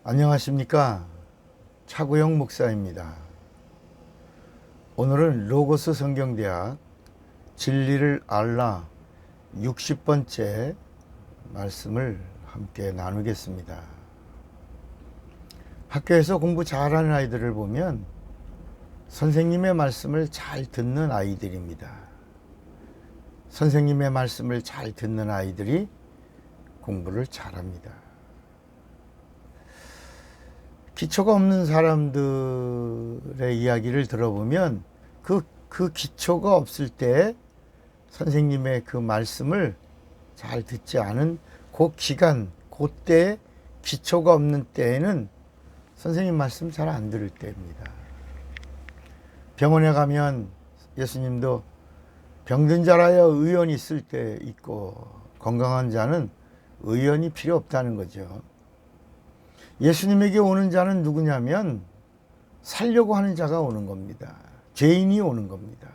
안녕하십니까. 차구영 목사입니다. 오늘은 로고스 성경대학 진리를 알라 60번째 말씀을 함께 나누겠습니다. 학교에서 공부 잘하는 아이들을 보면 선생님의 말씀을 잘 듣는 아이들입니다. 선생님의 말씀을 잘 듣는 아이들이 공부를 잘합니다. 기초가 없는 사람들의 이야기를 들어보면 그 기초가 없을 때 선생님의 그 말씀을 잘 듣지 않은 그 기간, 그때 기초가 없는 때에는 선생님 말씀 잘 안 들을 때입니다. 병원에 가면 예수님도 병든 자라야 의원이 있을 때 있고 건강한 자는 의원이 필요 없다는 거죠. 예수님에게 오는 자는 누구냐면 살려고 하는 자가 오는 겁니다. 죄인이 오는 겁니다.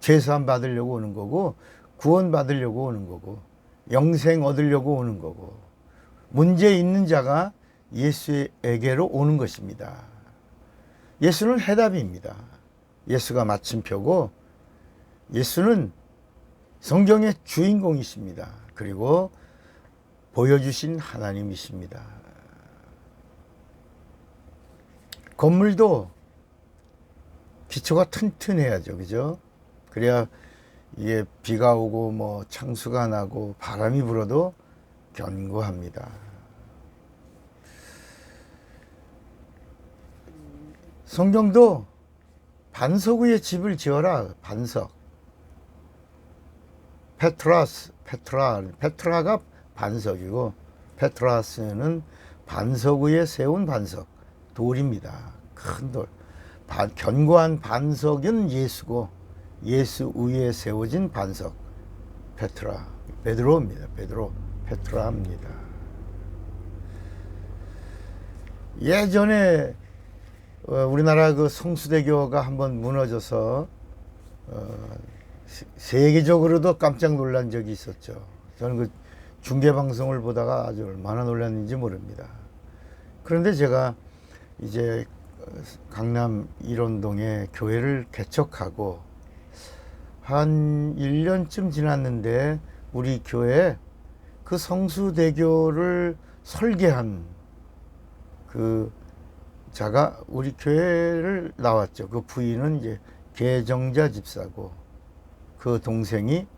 죄사함 받으려고 오는 거고, 구원 받으려고 오는 거고, 영생 얻으려고 오는 거고, 문제 있는 자가 예수에게로 오는 것입니다. 예수는 해답입니다. 예수가 마침표고, 예수는 성경의 주인공이십니다. 그리고 보여주신 하나님이십니다. 건물도 기초가 튼튼해야죠. 그죠? 그래야 이게 비가 오고 뭐 창수가 나고 바람이 불어도 견고합니다. 성경도 반석 위에 집을 지어라. 반석. 페트라가 반석이고 페트라스는 반석 위에 세운 반석. 돌입니다. 큰 돌. 견고한 반석은 예수고 예수 위에 세워진 반석. 베드로입니다. 페트라입니다. 예전에 우리나라 그 성수대교가 한번 무너져서 세계적으로도 깜짝 놀란 적이 있었죠. 저는 그 중계방송을 보다가 아주 얼마나 놀랐는지 모릅니다. 그런데 제가 이제 강남 일원동에 교회를 개척하고 한 1년쯤 지났는데 우리 교회에 그 성수대교를 설계한 그 자가 우리 교회를 나왔죠. 그 부인은 이제 개정자 집사고 그 동생이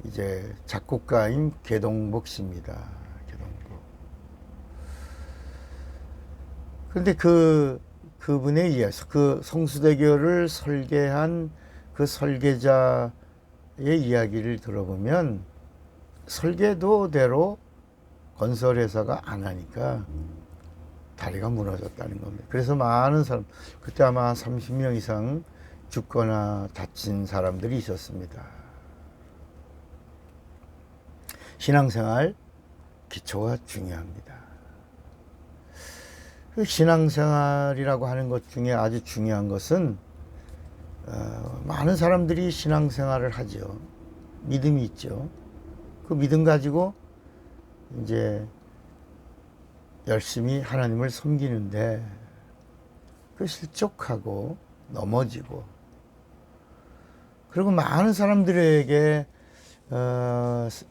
이제 작곡가인 개동복 씨입니다. 그런데 그분에 의해서 그 성수대교를 설계한 그 설계자의 이야기를 들어보면 설계도대로 건설회사가 안 하니까 다리가 무너졌다는 겁니다. 그래서 많은 사람, 그때 아마 한 30명 이상 죽거나 다친 사람들이 있었습니다. 신앙생활 기초가 중요합니다. 그 신앙생활이라고 하는 것 중에 아주 중요한 것은 많은 사람들이 신앙생활을 하죠. 믿음이 있죠. 그 믿음 가지고 이제 열심히 하나님을 섬기는데 그 실족하고 넘어지고 그리고 많은 사람들에게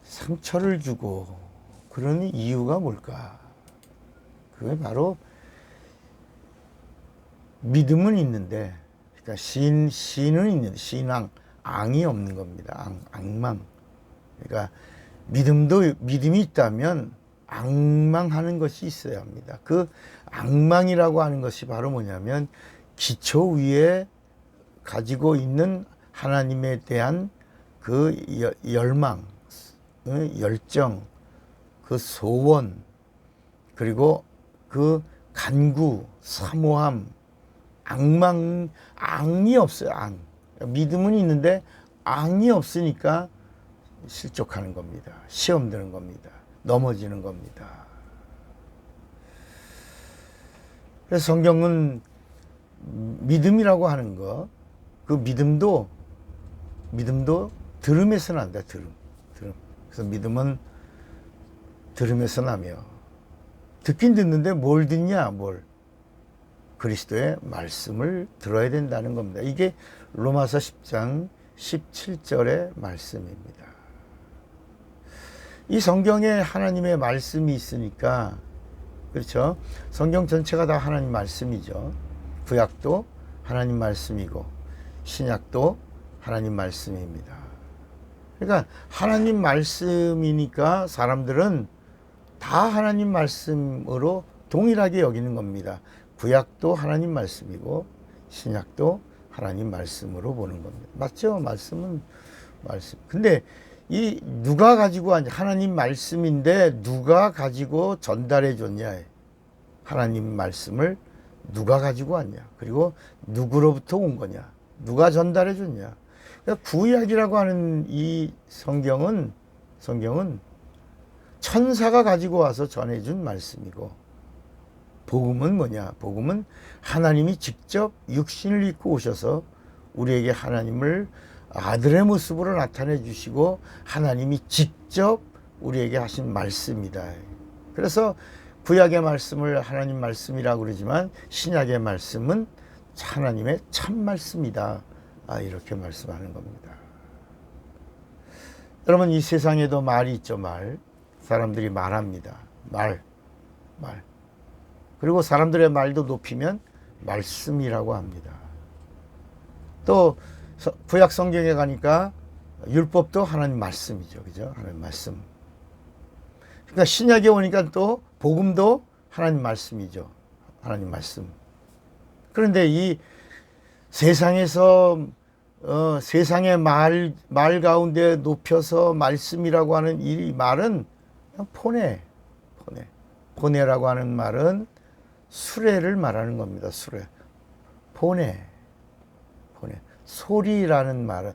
상처를 주고 그런 이유가 뭘까? 그게 바로 믿음은 있는데, 그러니까 신은 있는데, 앙이 없는 겁니다. 앙망. 그러니까 믿음이 있다면 앙망하는 것이 있어야 합니다. 그 앙망이라고 하는 것이 바로 뭐냐면, 기초 위에 가지고 있는 하나님에 대한 그 열망, 열정, 그 소원, 그리고 그 간구, 사모함, 앙이 없어요. 믿음은 있는데 앙이 없으니까 실족하는 겁니다. 시험 드는 겁니다. 넘어지는 겁니다. 그래서 성경은 믿음이라고 하는 거, 그 믿음도 들음에서 난다. 들음. 그래서 믿음은 들음에서 나며 듣긴 듣는데 뭘 듣냐? 뭘? 그리스도의 말씀을 들어야 된다는 겁니다. 이게 로마서 10장 17절의 말씀입니다. 이 성경에 하나님의 말씀이 있으니까, 그렇죠? 성경 전체가 다 하나님 말씀이죠. 구약도 하나님 말씀이고 신약도 하나님 말씀입니다. 그러니까 하나님 말씀이니까 사람들은 다 하나님 말씀으로 동일하게 여기는 겁니다. 구약도 하나님 말씀이고 신약도 하나님 말씀으로 보는 겁니다. 맞죠? 말씀은 말씀. 근데 이 누가 가지고 왔냐? 하나님 말씀인데 누가 가지고 전달해 줬냐? 하나님 말씀을 누가 가지고 왔냐? 그리고 누구로부터 온 거냐? 누가 전달해 줬냐? 그러니까 구약이라고 하는 이 성경은 천사가 가지고 와서 전해준 말씀이고, 복음은 뭐냐? 복음은 하나님이 직접 육신을 입고 오셔서 우리에게 하나님을 아들의 모습으로 나타내 주시고 하나님이 직접 우리에게 하신 말씀이다. 그래서 구약의 말씀을 하나님 말씀이라고 그러지만 신약의 말씀은 하나님의 참 말씀이다. 이렇게 말씀하는 겁니다. 여러분, 이 세상에도 말이 있죠. 말. 사람들이 말합니다. 말. 그리고 사람들의 말도 높이면 말씀이라고 합니다. 또 구약 성경에 가니까 율법도 하나님 말씀이죠. 그죠? 하나님 말씀. 그러니까 신약에 오니까 또 복음도 하나님 말씀이죠. 하나님 말씀. 그런데 이 세상에서 세상의 말 가운데 높여서 말씀이라고 하는 이 말은 그냥 포네라고 하는 말은 수레를 말하는 겁니다. 수레. 포네. 소리라는 말은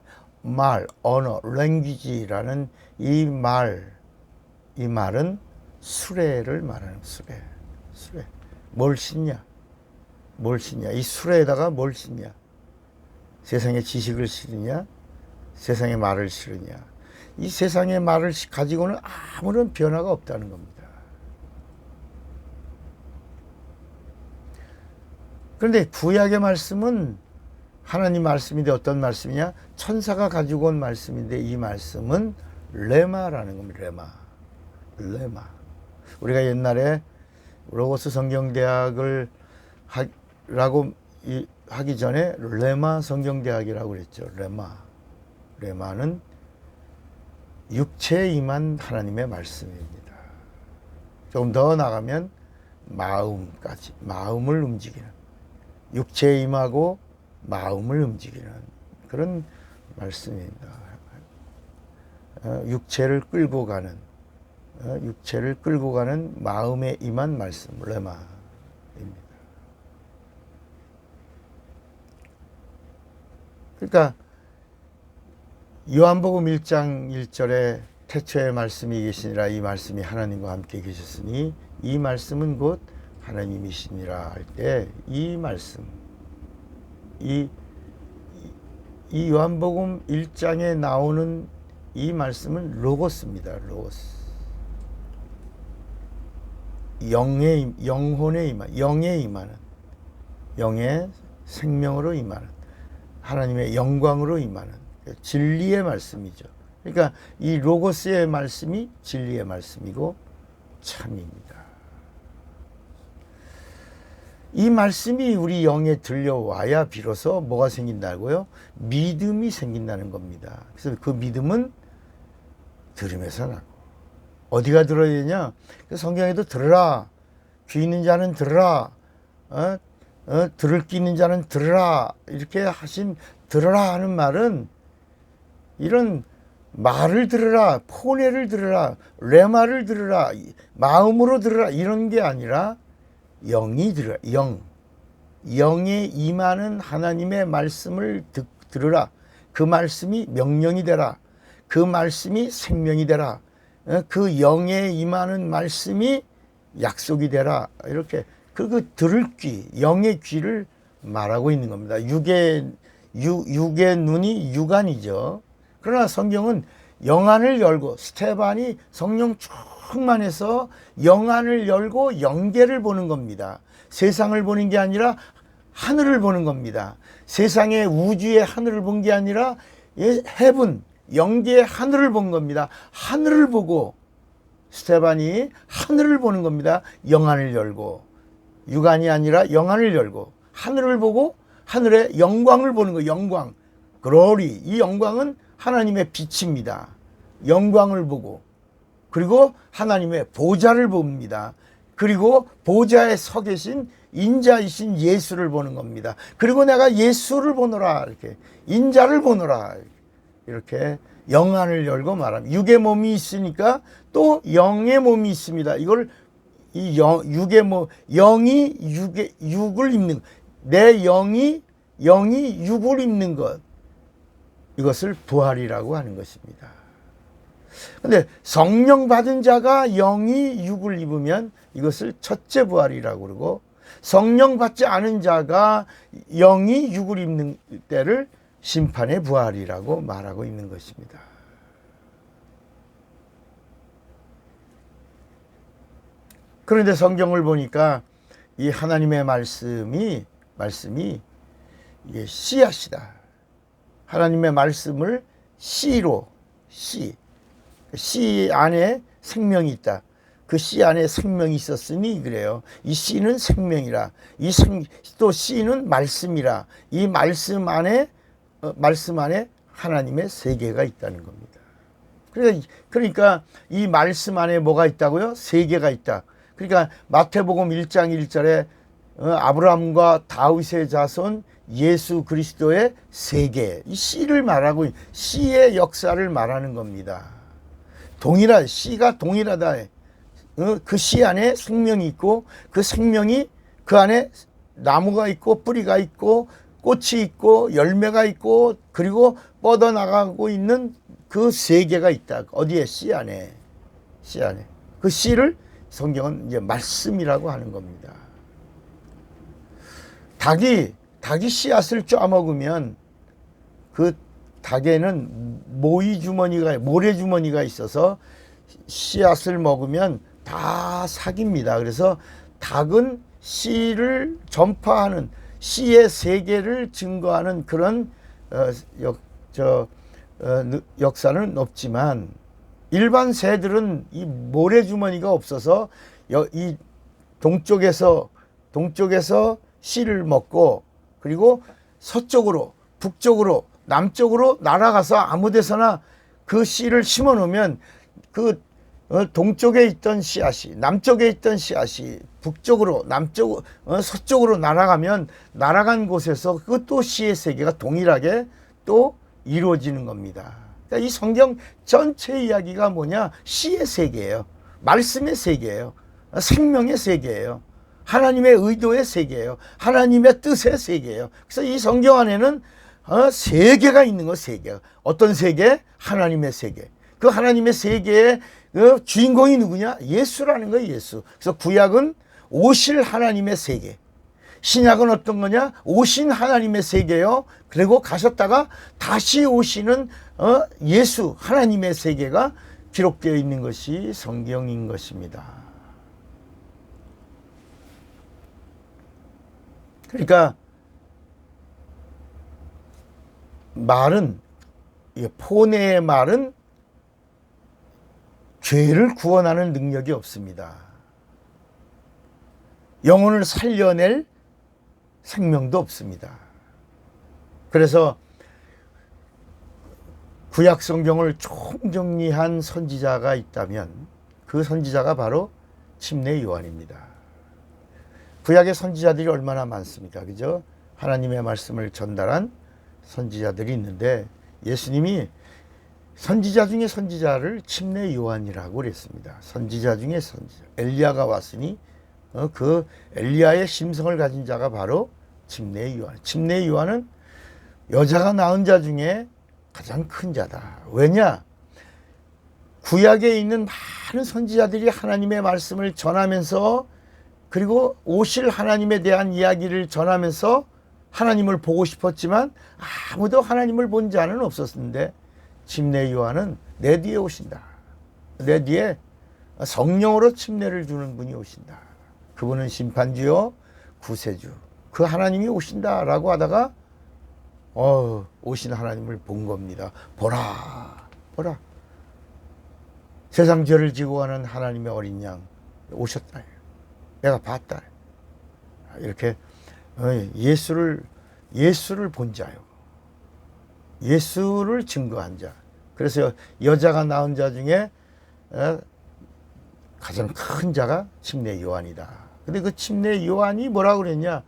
언어, language라는 이 말은 수레를 말하는 수레. 뭘 싣냐? 이 수레에다가 뭘 싣냐? 세상의 지식을 실으냐? 세상의 말을 실으냐? 이 세상의 말을 가지고는 아무런 변화가 없다는 겁니다. 그런데 구약의 말씀은 하나님 말씀인데 어떤 말씀이냐? 천사가 가지고 온 말씀인데 이 말씀은 레마라는 겁니다. 레마. 우리가 옛날에 로고스 성경대학을 하기 전에 레마 성경대학이라고 그랬죠. 레마는 육체에 임한 하나님의 말씀입니다. 조금 더 나가면 마음을 움직이는, 육체에 임하고 마음을 움직이는 그런 말씀입니다. 육체를 끌고 가는 마음에 임한 말씀, 레마입니다. 그러니까 요한복음 1장 1절에 태초에 말씀이 계시니라, 이 말씀이 하나님과 함께 계셨으니 이 말씀은 곧 하나님이시니라 할 때 이 말씀, 이 요한복음 1장에 나오는 이 말씀은 로고스입니다. 로고스. 영혼에 임하는, 영의 생명으로 임하는, 하나님의 영광으로 임하는 진리의 말씀이죠. 그러니까 이 로고스의 말씀이 진리의 말씀이고 참입니다. 이 말씀이 우리 영에 들려와야 비로소 뭐가 생긴다고요? 믿음이 생긴다는 겁니다. 그래서 그 믿음은 들음에서 나고. 어디가 들어야 되냐? 성경에도 들으라, 귀 있는 자는 들으라, 들을 귀 있는 자는 들으라, 이렇게 하신 들으라 하는 말은 이런 말을 들으라, 포네를 들으라, 레마를 들으라, 마음으로 들으라 이런 게 아니라 영이 들으라. 영에 임하는 하나님의 말씀을 들으라. 그 말씀이 명령이 되라. 그 말씀이 생명이 되라. 그 영에 임하는 말씀이 약속이 되라. 이렇게 그 들을 귀, 영의 귀를 말하고 있는 겁니다. 육의 눈이 육안이죠. 그러나 성경은 영안을 열고, 스테반이 성령 충만해서 영안을 열고 영계를 보는 겁니다. 세상을 보는 게 아니라 하늘을 보는 겁니다. 세상의 우주의 하늘을 본 게 아니라 헤븐, 영계의 하늘을 본 겁니다. 하늘을 보고, 스테반이 하늘을 보는 겁니다. 영안을 열고, 육안이 아니라 영안을 열고 하늘을 보고 하늘의 영광을 보는 거예요. 영광, 글로리. 이 영광은 하나님의 빛입니다. 영광을 보고, 그리고 하나님의 보좌를 봅니다. 그리고 보좌에 서 계신 인자이신 예수를 보는 겁니다. 그리고 내가 예수를 보노라, 이렇게 인자를 보노라, 이렇게 영안을 열고 말합니다. 육의 몸이 있으니까 또 영의 몸이 있습니다. 이걸 이 육의 몸, 영이 육을 입는, 내 영이 육을 입는 것, 이것을 부활이라고 하는 것입니다. 근데 성령 받은 자가 영이 육을 입으면 이것을 첫째 부활이라고 그러고, 성령 받지 않은 자가 영이 육을 입는 때를 심판의 부활이라고 말하고 있는 것입니다. 그런데 성경을 보니까 이 하나님의 말씀이 이게 씨앗이다. 하나님의 말씀을 씨로, 씨 안에 생명이 있다. 그 씨 안에 생명이 있었으니 그래요. 이 씨는 생명이라. 또 씨는 말씀이라. 이 말씀 안에 하나님의 세계가 있다는 겁니다. 그러니까 이 말씀 안에 뭐가 있다고요? 세계가 있다. 그러니까 마태복음 1장 1절에 아브라함과 다윗의 자손 예수 그리스도의 세계, 이 씨를 말하고, 씨의 역사를 말하는 겁니다. 씨가 동일하다. 그 씨 안에 생명이 있고, 그 생명이 그 안에 나무가 있고 뿌리가 있고 꽃이 있고 열매가 있고, 그리고 뻗어나가고 있는 그 세계가 있다. 어디에? 씨 안에. 그 씨를 성경은 이제 말씀이라고 하는 겁니다. 닭이 씨앗을 쪼아먹으면 그 닭에는 모래주머니가 있어서 씨앗을 먹으면 다 사깁니다. 그래서 닭은 씨를 전파하는, 씨의 세계를 증거하는 그런 역사는 없지만, 일반 새들은 이 모래주머니가 없어서 이 동쪽에서 씨를 먹고, 그리고 서쪽으로, 북쪽으로, 남쪽으로 날아가서 아무 데서나 그 씨를 심어 놓으면 그 동쪽에 있던 씨앗이, 남쪽에 있던 씨앗이 북쪽으로, 서쪽으로 날아가면 날아간 곳에서 그것도 씨의 세계가 동일하게 또 이루어지는 겁니다. 그러니까 이 성경 전체 이야기가 뭐냐? 씨의 세계예요. 말씀의 세계예요. 생명의 세계예요. 하나님의 의도의 세계예요. 하나님의 뜻의 세계예요. 그래서 이 성경 안에는 세계가 있는 거, 세계가. 어떤 세계? 하나님의 세계. 그 하나님의 세계의 그 주인공이 누구냐? 예수라는 거예요, 예수. 그래서 구약은 오실 하나님의 세계. 신약은 어떤 거냐? 오신 하나님의 세계요. 그리고 가셨다가 다시 오시는 예수, 하나님의 세계가 기록되어 있는 것이 성경인 것입니다. 그러니까 포네의 말은 죄를 구원하는 능력이 없습니다. 영혼을 살려낼 생명도 없습니다. 그래서 구약 성경을 총정리한 선지자가 있다면 그 선지자가 바로 침례 요한입니다. 구약의 선지자들이 얼마나 많습니까? 그죠? 하나님의 말씀을 전달한 선지자들이 있는데, 예수님이 선지자 중에 선지자를 침례 요한이라고 그랬습니다. 선지자 중에 선지자. 엘리야가 왔으니 그 엘리야의 심성을 가진 자가 바로 침례 요한. 침례 요한은 여자가 낳은 자 중에 가장 큰 자다. 왜냐? 구약에 있는 많은 선지자들이 하나님의 말씀을 전하면서, 그리고 오실 하나님에 대한 이야기를 전하면서 하나님을 보고 싶었지만 아무도 하나님을 본 자는 없었는데, 침례 요한은 내 뒤에 오신다. 내 뒤에 성령으로 침례를 주는 분이 오신다. 그분은 심판주요 구세주. 그 하나님이 오신다라고 하다가 오신 하나님을 본 겁니다. 보라, 보라. 세상 죄를 지고 가는 하나님의 어린 양 오셨다. 내가 봤다. 이렇게 예수를 본 자요. 예수를 증거한 자. 그래서 여자가 낳은 자 중에 가장 큰 자가 침례 요한이다. 근데 그 침례 요한이 뭐라고 그랬냐?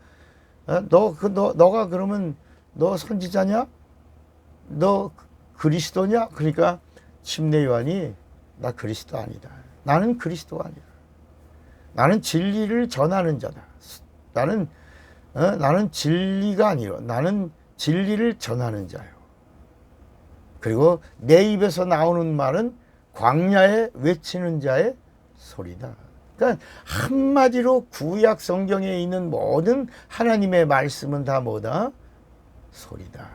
너가 그러면 너 선지자냐? 너 그리스도냐? 그러니까 침례 요한이 나 그리스도 아니다. 나는 그리스도가 아니다. 나는 진리를 전하는 자다. 나는 진리가 아니라 나는 진리를 전하는 자요. 그리고 내 입에서 나오는 말은 광야에 외치는 자의 소리다. 그러니까 한마디로 구약 성경에 있는 모든 하나님의 말씀은 다 뭐다? 소리다.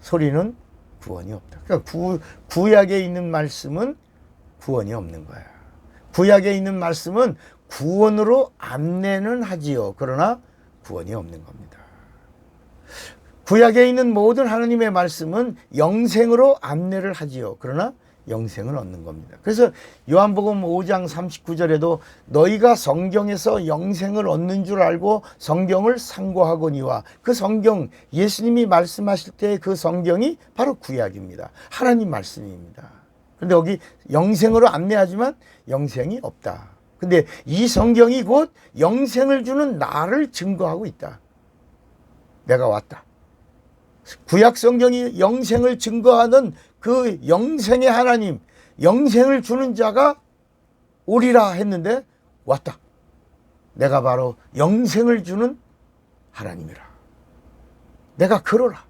소리는 구원이 없다. 그러니까 구약에 있는 말씀은 구원이 없는 거야. 구약에 있는 말씀은 구원으로 안내는 하지요. 그러나 구원이 없는 겁니다. 구약에 있는 모든 하나님의 말씀은 영생으로 안내를 하지요. 그러나 영생을 얻는 겁니다. 그래서 요한복음 5장 39절에도 너희가 성경에서 영생을 얻는 줄 알고 성경을 상고하거니와, 그 성경, 예수님이 말씀하실 때 그 성경이 바로 구약입니다. 하나님 말씀입니다. 그런데 여기 영생으로 안내하지만 영생이 없다. 근데 이 성경이 곧 영생을 주는 나를 증거하고 있다. 내가 왔다. 구약 성경이 영생을 증거하는 그 영생의 하나님, 영생을 주는 자가 오리라 했는데 왔다. 내가 바로 영생을 주는 하나님이라. 내가 그러라.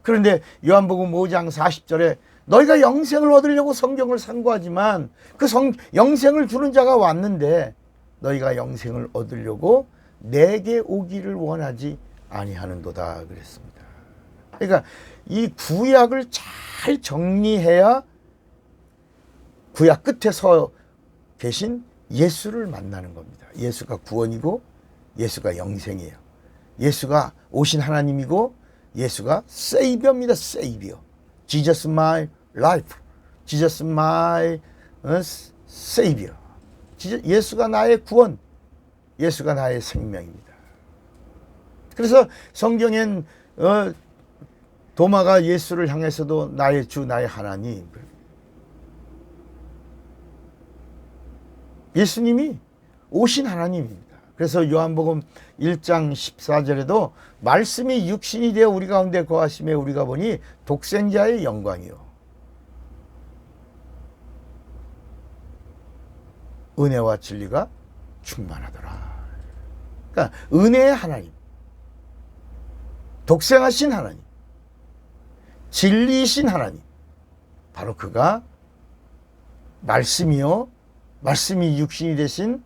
그런데 요한복음 5장 40절에 너희가 영생을 얻으려고 성경을 상고하지만 그 영생을 주는 자가 왔는데 너희가 영생을 얻으려고 내게 오기를 원하지 아니하는도다 그랬습니다. 그러니까 이 구약을 잘 정리해야 구약 끝에 서 계신 예수를 만나는 겁니다. 예수가 구원이고 예수가 영생이에요. 예수가 오신 하나님이고 예수가 세이비어입니다. 세이비어. Jesus my life. Jesus my savior. 예수가 나의 구원. 예수가 나의 생명입니다. 그래서 성경엔 도마가 예수를 향해서도 나의 주, 나의 하나님. 예수님이 오신 하나님입니다. 그래서 요한복음 1장 14절에도 말씀이 육신이 되어 우리 가운데 거하심에 우리가 보니 독생자의 영광이요 은혜와 진리가 충만하더라. 그러니까 은혜의 하나님, 독생하신 하나님, 진리이신 하나님, 바로 그가 말씀이요 말씀이 육신이 되신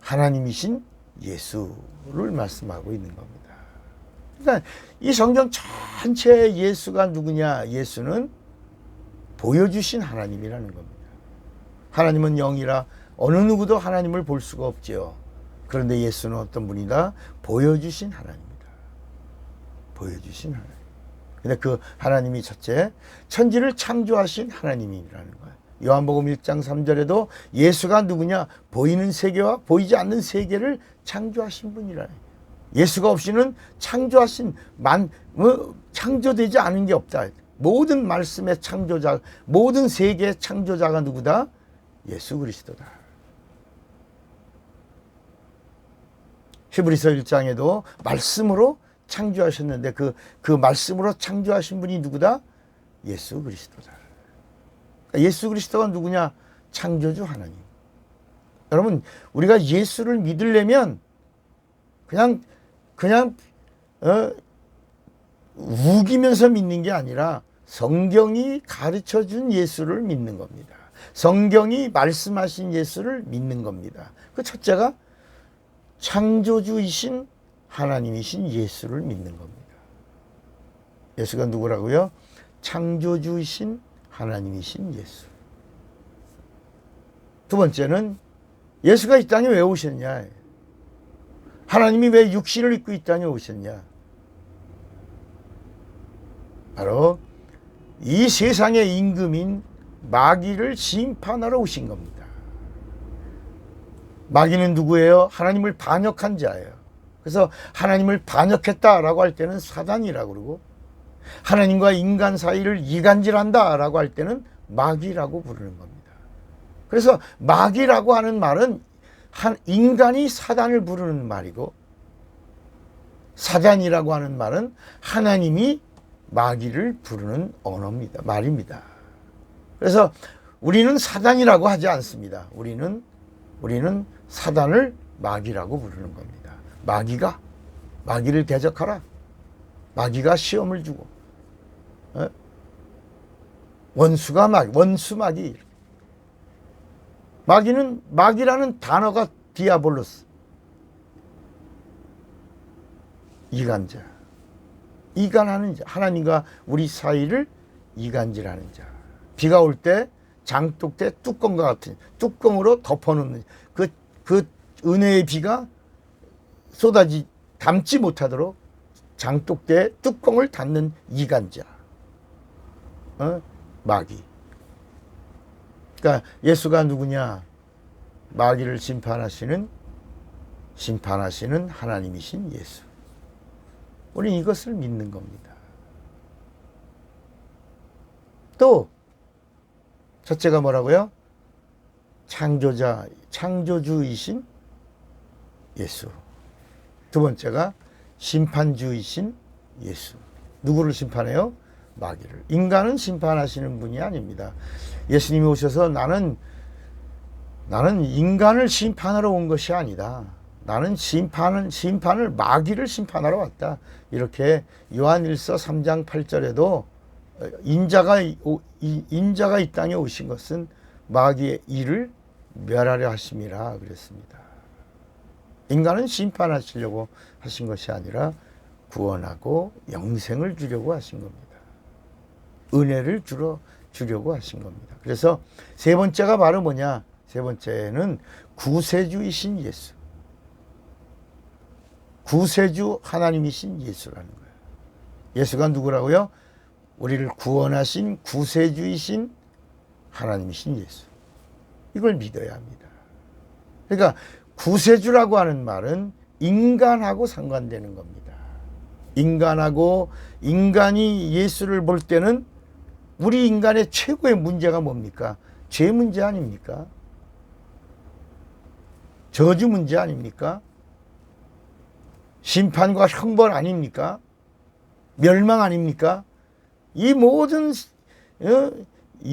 하나님이신 예수를 말씀하고 있는 겁니다. 그러니까 이 성경 전체에 예수가 누구냐? 예수는 보여주신 하나님이라는 겁니다. 하나님은 영이라 어느 누구도 하나님을 볼 수가 없지요. 그런데 예수는 어떤 분이다? 보여주신 하나님이다. 보여주신 하나님. 근데 그 하나님이 첫째, 천지를 창조하신 하나님이라는 거예요. 요한복음 1장 3절에도 예수가 누구냐? 보이는 세계와 보이지 않는 세계를 창조하신 분이라. 예수가 없이는 창조되지 않은 게 없다. 모든 말씀의 창조자, 모든 세계의 창조자가 누구다? 예수 그리스도다. 히브리서 1장에도 말씀으로 창조하셨는데 그 말씀으로 창조하신 분이 누구다? 예수 그리스도다. 예수 그리스도가 누구냐? 창조주 하나님. 여러분, 우리가 예수를 믿으려면 그냥 우기면서 믿는 게 아니라 성경이 가르쳐준 예수를 믿는 겁니다. 성경이 말씀하신 예수를 믿는 겁니다. 그 첫째가 창조주이신 하나님이신 예수를 믿는 겁니다. 예수가 누구라고요? 창조주이신 하나님이신 예수. 두 번째는 예수가 이 땅에 왜 오셨냐? 하나님이 왜 육신을 입고 이 땅에 오셨냐? 바로 이 세상의 임금인 마귀를 심판하러 오신 겁니다. 마귀는 누구예요? 하나님을 반역한 자예요. 그래서 하나님을 반역했다라고 할 때는 사단이라고 그러고, 하나님과 인간 사이를 이간질한다라고 할 때는 마귀라고 부르는 겁니다. 그래서 마귀라고 하는 말은 인간이 사단을 부르는 말이고, 사단이라고 하는 말은 하나님이 마귀를 부르는 언어입니다. 말입니다. 그래서 우리는 사단이라고 하지 않습니다. 우리는 사단을 마귀라고 부르는 겁니다. 마귀를 대적하라. 마귀가 시험을 주고, 원수가 원수 마귀. 마귀라는 단어가 디아볼로스, 이간자, 이간하는 자, 하나님과 우리 사이를 이간질하는 자. 비가 올 때 장독대 뚜껑과 같은 뚜껑으로 덮어놓는 그 은혜의 비가 담지 못하도록 장독대에 뚜껑을 닫는 이간자, 마귀. 그러니까 예수가 누구냐? 마귀를 심판하시는 하나님이신 예수. 우리는 이것을 믿는 겁니다. 또 첫째가 뭐라고요? 창조주이신 예수. 두 번째가 심판주이신 예수. 누구를 심판해요? 마귀를. 인간은 심판하시는 분이 아닙니다. 예수님이 오셔서 나는 인간을 심판하러 온 것이 아니다. 나는 심판을 마귀를 심판하러 왔다. 이렇게 요한일서 3장 8절에도 인자가 이 땅에 오신 것은 마귀의 일을 멸하려 하심이라 그랬습니다. 인간은 심판하시려고 하신 것이 아니라 구원하고 영생을 주려고 하신 겁니다. 은혜를 주려고 하신 겁니다. 그래서 세 번째가 바로 뭐냐? 세 번째는 구세주이신 예수. 구세주 하나님이신 예수라는 거예요. 예수가 누구라고요? 우리를 구원하신 구세주이신 하나님이신 예수. 이걸 믿어야 합니다. 그러니까 구세주라고 하는 말은 인간하고 상관되는 겁니다. 인간이 예수를 볼 때는 우리 인간의 최고의 문제가 뭡니까? 죄 문제 아닙니까? 저주 문제 아닙니까? 심판과 형벌 아닙니까? 멸망 아닙니까? 이 모든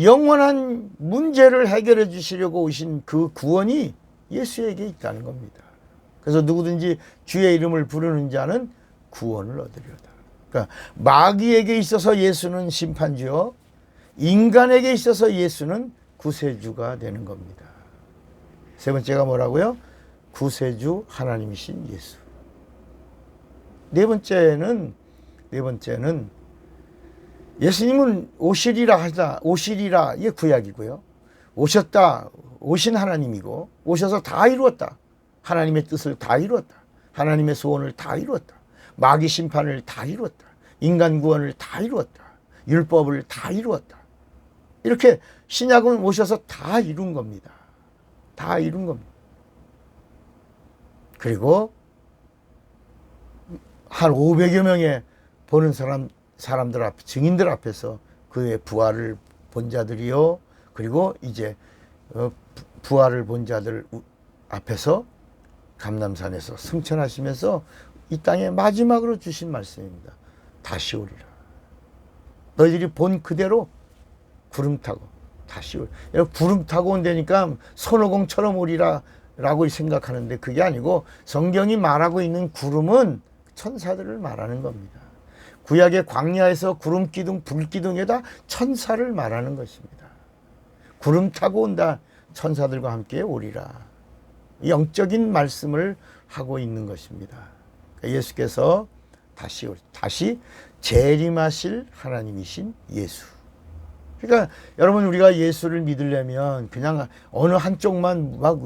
영원한 문제를 해결해 주시려고 오신 그 구원이 예수에게 있다는 겁니다. 그래서 누구든지 주의 이름을 부르는 자는 구원을 얻으리로다. 그러니까 마귀에게 있어서 예수는 심판주요, 인간에게 있어서 예수는 구세주가 되는 겁니다. 세 번째가 뭐라고요? 구세주 하나님이신 예수. 네 번째는 예수님은 오시리라 이게 구약이고요. 오신 하나님이고, 오셔서 다 이루었다. 하나님의 뜻을 다 이루었다. 하나님의 소원을 다 이루었다. 마귀 심판을 다 이루었다. 인간 구원을 다 이루었다. 율법을 다 이루었다. 이렇게 신약은 오셔서 다 이룬 겁니다. 다 이룬 겁니다. 그리고 한 500여 명의 보는 사람들 앞, 증인들 앞에서 그의 부활을 본 자들이요, 그리고 이제 부활을 본 자들 앞에서 감람산에서 승천하시면서 이 땅에 마지막으로 주신 말씀입니다. 다시 오리라. 너희들이 본 그대로 구름 타고 다시 오리라. 구름 타고 온다니까 손오공처럼 오리라 라고 생각하는데 그게 아니고, 성경이 말하고 있는 구름은 천사들을 말하는 겁니다. 구약의 광야에서 구름 기둥, 불 기둥에다 천사를 말하는 것입니다. 구름 타고 온다. 천사들과 함께 오리라. 영적인 말씀을 하고 있는 것입니다. 예수께서 다시 재림하실 하나님이신 예수. 그러니까 여러분, 우리가 예수를 믿으려면 그냥 어느 한쪽만 막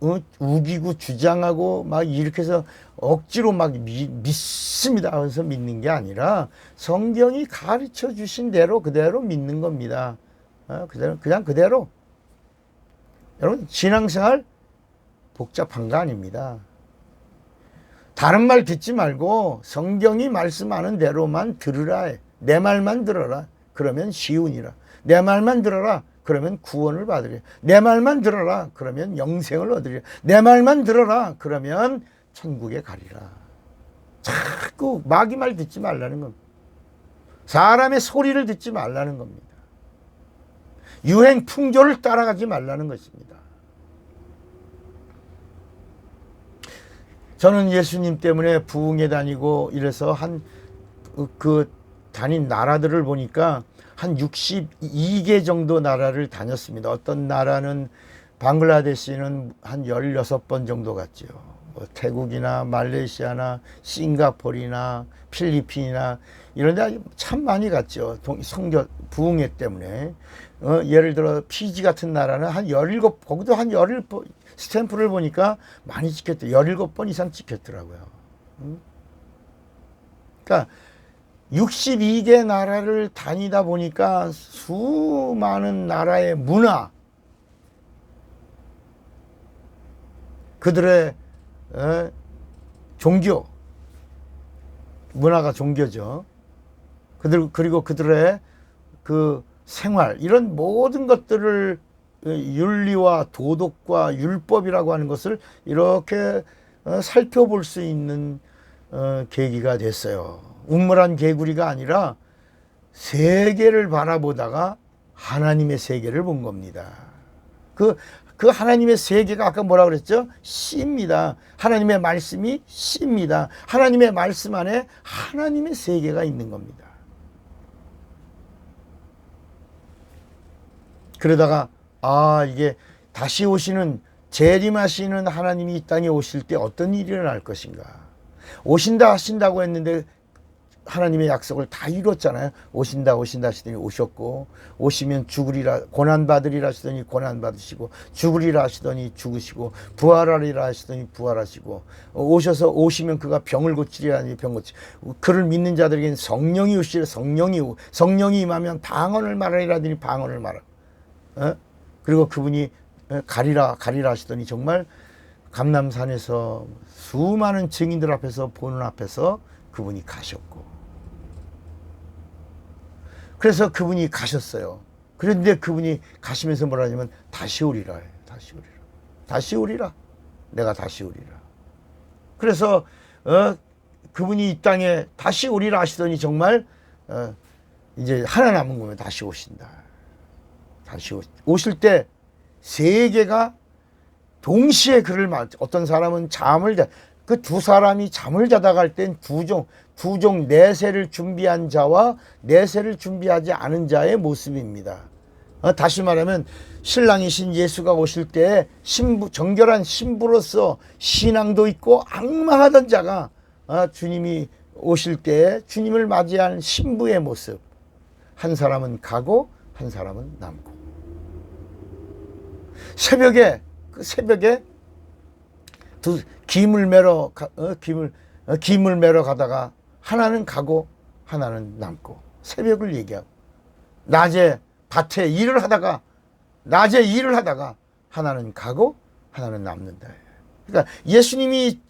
우기고 주장하고 막 이렇게 해서 억지로 막 믿습니다 하면서 믿는 게 아니라 성경이 가르쳐 주신 대로 그대로 믿는 겁니다. 그대로, 그냥 그대로. 여러분, 신앙생활 복잡한 거 아닙니다. 다른 말 듣지 말고 성경이 말씀하는 대로만 들으라. 내 말만 들어라. 그러면 시운이라. 내 말만 들어라. 그러면 구원을 받으리라. 내 말만 들어라. 그러면 영생을 얻으리라. 내 말만 들어라. 그러면 천국에 가리라. 자꾸 마귀 말 듣지 말라는 겁니다. 사람의 소리를 듣지 말라는 겁니다. 유행 풍조를 따라가지 말라는 것입니다. 저는 예수님 때문에 부흥회 다니고 이래서 다닌 나라들을 보니까 한 62개 정도 나라를 다녔습니다. 어떤 나라는 방글라데시는 한 16번 정도 갔죠. 뭐 태국이나 말레이시아나 싱가포르나 필리핀이나 이런 데 참 많이 갔죠. 선교 부흥회 때문에. 예를 들어 피지 같은 나라는 한 17, 거기도 한 17번 스탬프를 보니까 많이 찍혔대요. 17번 이상 찍혔더라고요. 그러니까 62개 나라를 다니다 보니까 수많은 나라의 문화, 그들의 종교, 문화가 종교죠. 그리고 그들의 그 생활, 이런 모든 것들을 윤리와 도덕과 율법이라고 하는 것을 이렇게 살펴볼 수 있는 계기가 됐어요. 우물한 개구리가 아니라 세계를 바라보다가 하나님의 세계를 본 겁니다. 그 하나님의 세계가 아까 뭐라 그랬죠? 씨입니다. 하나님의 말씀이 씨입니다. 하나님의 말씀 안에 하나님의 세계가 있는 겁니다. 그러다가 이게 다시 오시는, 재림하시는 하나님이 이 땅에 오실 때 어떤 일이 일어날 것인가. 오신다 하신다고 했는데 하나님의 약속을 다 이뤘잖아요. 오신다 하시더니 오셨고, 오시면 죽으리라, 고난받으리라 하시더니 고난받으시고, 죽으리라 하시더니 죽으시고, 부활하리라 하시더니 부활하시고, 오시면 그가 병을 고치리라 하니 병 고치고, 그를 믿는 자들에게는 성령이 오시리라. 성령이 임하면 방언을 말하리라 하더니 방언을 말하고, 그리고 그분이 가리라 하시더니 정말 감람산에서 수많은 증인들 앞에서, 보는 앞에서 그분이 가셨고, 그래서 그분이 가셨어요. 그런데 그분이 가시면서 뭐라 하냐면 다시 오리라. 다시 오리라. 내가 다시 오리라. 그래서 그분이 이 땅에 다시 오리라 하시더니 정말 이제 하나 남은 거면 다시 오신다. 다시 오실 때 세계가 동시에 그를 어떤 사람은 그 두 사람이 잠을 자다 갈 땐 두 종 내세를 준비한 자와 내세를 준비하지 않은 자의 모습입니다. 다시 말하면 신랑이신 예수가 오실 때 정결한 신부로서 신앙도 있고 악마하던 자가 주님이 오실 때 주님을 맞이한 신부의 모습. 한 사람은 가고 한 사람은 남고. 새벽에 김을 매러 가다가 하나는 가고 하나는 남고, 새벽을 얘기하고, 낮에 밭에 일을 하다가 하나는 가고 하나는 남는다. 그러니까 예수님이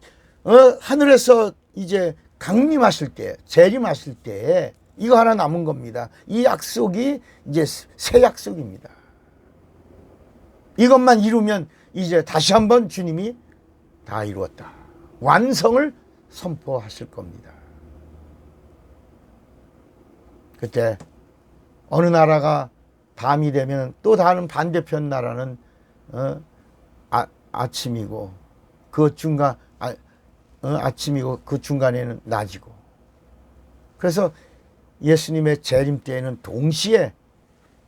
하늘에서 이제 강림하실 때, 재림하실 때 이거 하나 남은 겁니다. 이 약속이 이제 새 약속입니다. 이것만 이루면 이제 다시 한번 주님이 다 이루었다, 완성을 선포하실 겁니다. 그때 어느 나라가 밤이 되면 또 다른 반대편 나라는 아침이고, 그 중간 아침이고 그 중간에는 낮이고. 그래서 예수님의 재림 때에는 동시에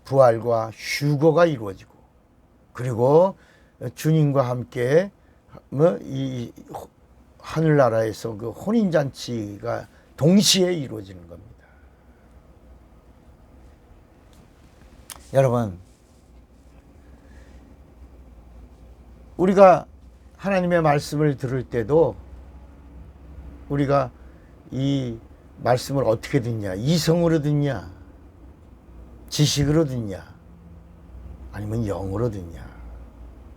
부활과 휴거가 이루어지고, 그리고 주님과 함께 이 하늘나라에서 그 혼인잔치가 동시에 이루어지는 겁니다. 여러분, 우리가 하나님의 말씀을 들을 때도 우리가 이 말씀을 어떻게 듣냐? 이성으로 듣냐? 지식으로 듣냐? 아니면 영으로 듣냐?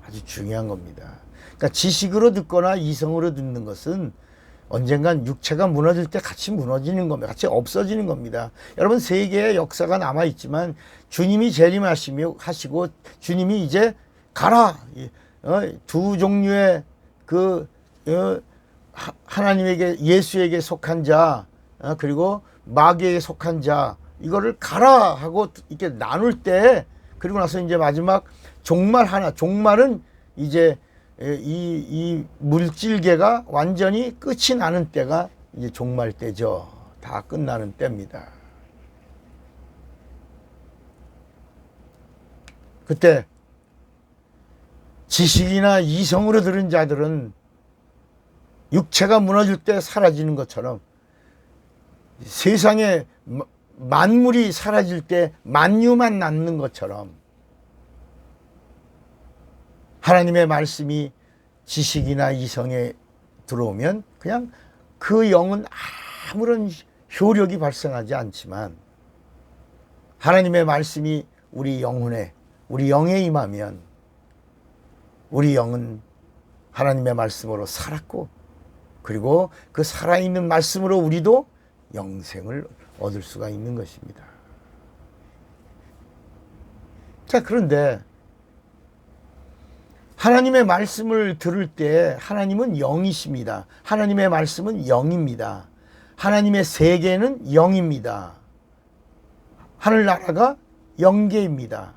아주 중요한 겁니다. 그러니까 지식으로 듣거나 이성으로 듣는 것은 언젠간 육체가 무너질 때 같이 무너지는 겁니다. 같이 없어지는 겁니다. 여러분, 세계의 역사가 남아있지만 주님이 재림하시고 주님이 이제 가라. 두 종류의 하나님에게, 예수에게 속한 자, 그리고 마귀에게 속한 자, 이거를 가라 하고 이렇게 나눌 때, 그리고 나서 이제 마지막 종말은 이제 이 물질계가 완전히 끝이 나는 때가 이제 종말 때죠. 다 끝나는 때입니다. 그때 지식이나 이성으로 들은 자들은 육체가 무너질 때 사라지는 것처럼 세상에 만물이 사라질 때 만유만 남는 것처럼 하나님의 말씀이 지식이나 이성에 들어오면 그냥 그 영은 아무런 효력이 발생하지 않지만 하나님의 말씀이 우리 영혼에, 우리 영에 임하면 우리 영은 하나님의 말씀으로 살았고, 그리고 그 살아있는 말씀으로 우리도 영생을 얻을 수가 있는 것입니다. 자, 그런데 하나님의 말씀을 들을 때 하나님은 영이십니다. 하나님의 말씀은 영입니다. 하나님의 세계는 영입니다. 하늘나라가 영계입니다.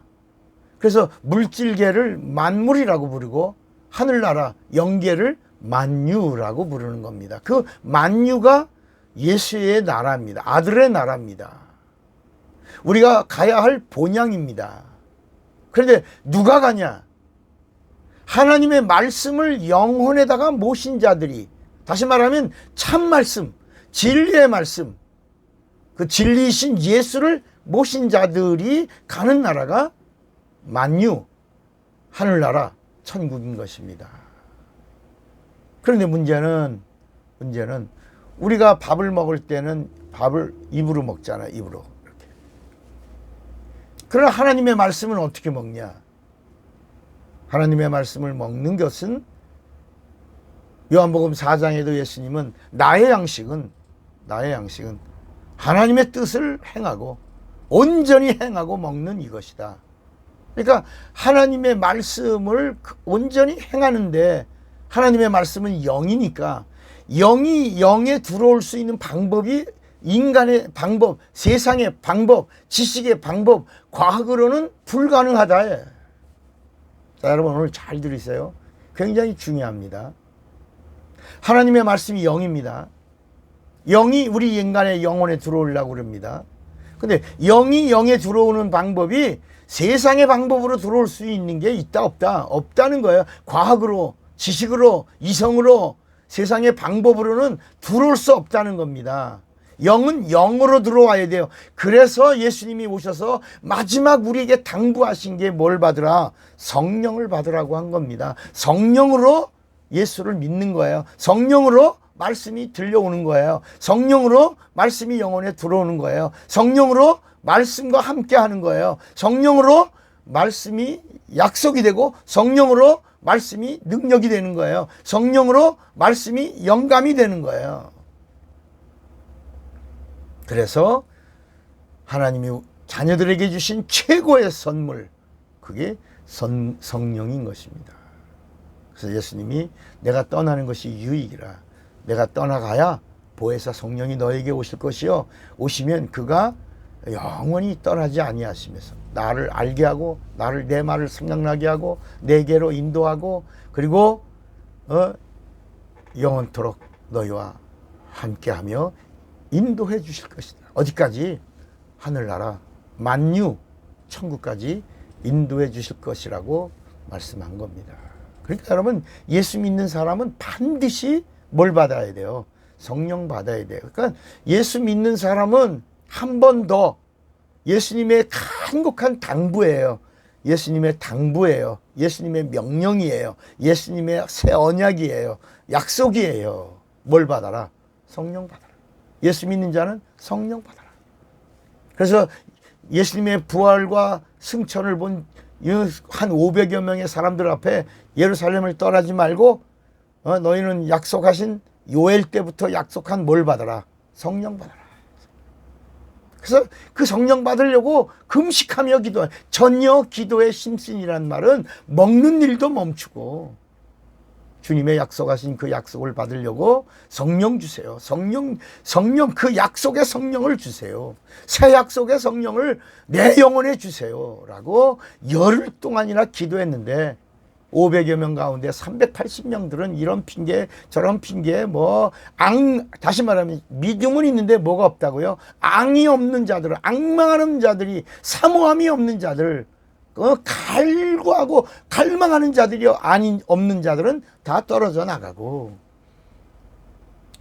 그래서 물질계를 만물이라고 부르고 하늘나라 영계를 만유라고 부르는 겁니다. 그 만유가 예수의 나라입니다. 아들의 나라입니다. 우리가 가야 할 본향입니다. 그런데 누가 가냐? 하나님의 말씀을 영혼에다가 모신 자들이, 다시 말하면 참 말씀, 진리의 말씀, 그 진리이신 예수를 모신 자들이 가는 나라가 만유, 하늘나라, 천국인 것입니다. 그런데 문제는 우리가 밥을 먹을 때는 밥을 입으로 먹잖아요. 입으로 이렇게. 그러나 하나님의 말씀은 어떻게 먹냐? 하나님의 말씀을 먹는 것은 요한복음 4장에도 예수님은 나의 양식은 하나님의 뜻을 행하고 온전히 행하고 먹는 이것이다. 그러니까 하나님의 말씀을 온전히 행하는데, 하나님의 말씀은 영이니까 영이 영에 들어올 수 있는 방법이 인간의 방법, 세상의 방법, 지식의 방법, 과학으로는 불가능하다. 자, 여러분 오늘 잘 들으세요. 굉장히 중요합니다. 하나님의 말씀이 영입니다. 영이 우리 인간의 영혼에 들어오려고 그럽니다. 근데 영이 영에 들어오는 방법이 세상의 방법으로 들어올 수 있는 게 있다 없다? 없다는 거예요. 과학으로, 지식으로, 이성으로, 세상의 방법으로는 들어올 수 없다는 겁니다. 영은 영으로 들어와야 돼요. 그래서 예수님이 오셔서 마지막 우리에게 당부하신 게 뭘 받으라? 성령을 받으라고 한 겁니다. 성령으로 예수를 믿는 거예요. 성령으로 말씀이 들려오는 거예요. 성령으로 말씀이 영혼에 들어오는 거예요. 성령으로 말씀과 함께 하는 거예요. 성령으로 말씀이 약속이 되고 성령으로 말씀이 능력이 되는 거예요. 성령으로 말씀이 영감이 되는 거예요. 그래서 하나님이 자녀들에게 주신 최고의 선물, 그게 성령인 것입니다. 그래서 예수님이 내가 떠나는 것이 유익이라. 내가 떠나가야 보혜사 성령이 너에게 오실 것이요, 오시면 그가 영원히 떠나지 아니하시면서 나를 알게 하고 나를, 내 말을 생각나게 하고 내게로 인도하고, 그리고 영원토록 너희와 함께하며 인도해 주실 것이다. 어디까지? 하늘나라 만유 천국까지 인도해 주실 것이라고 말씀한 겁니다. 그러니까 여러분, 예수 믿는 사람은 반드시 뭘 받아야 돼요? 성령 받아야 돼요. 그러니까 예수 믿는 사람은 한 번 더 예수님의 간곡한 당부예요. 예수님의 당부예요. 예수님의 명령이에요. 예수님의 새 언약이에요. 약속이에요. 뭘 받아라? 성령 받아라. 예수 믿는 자는 성령 받아라. 그래서 예수님의 부활과 승천을 본 한 500여 명의 사람들 앞에 예루살렘을 떠나지 말고 너희는 약속하신 요엘 때부터 약속한 뭘 받아라? 성령 받아라. 그래서 그 성령 받으려고 금식하며 기도해. 전혀 기도에 심신이란 말은 먹는 일도 멈추고 주님의 약속하신 그 약속을 받으려고 성령 주세요. 성령 그 약속의 성령을 주세요. 새 약속의 성령을 내 영혼에 주세요. 라고 열흘 동안이나 기도했는데 500여 명 가운데 380명들은 이런 핑계 저런 핑계 다시 말하면 믿음은 있는데 뭐가 없다고요? 앙이 없는 자들, 앙망하는 자들이, 사모함이 없는 자들, 갈구하고 갈망하는 자들이 없는 자들은 다 떨어져 나가고,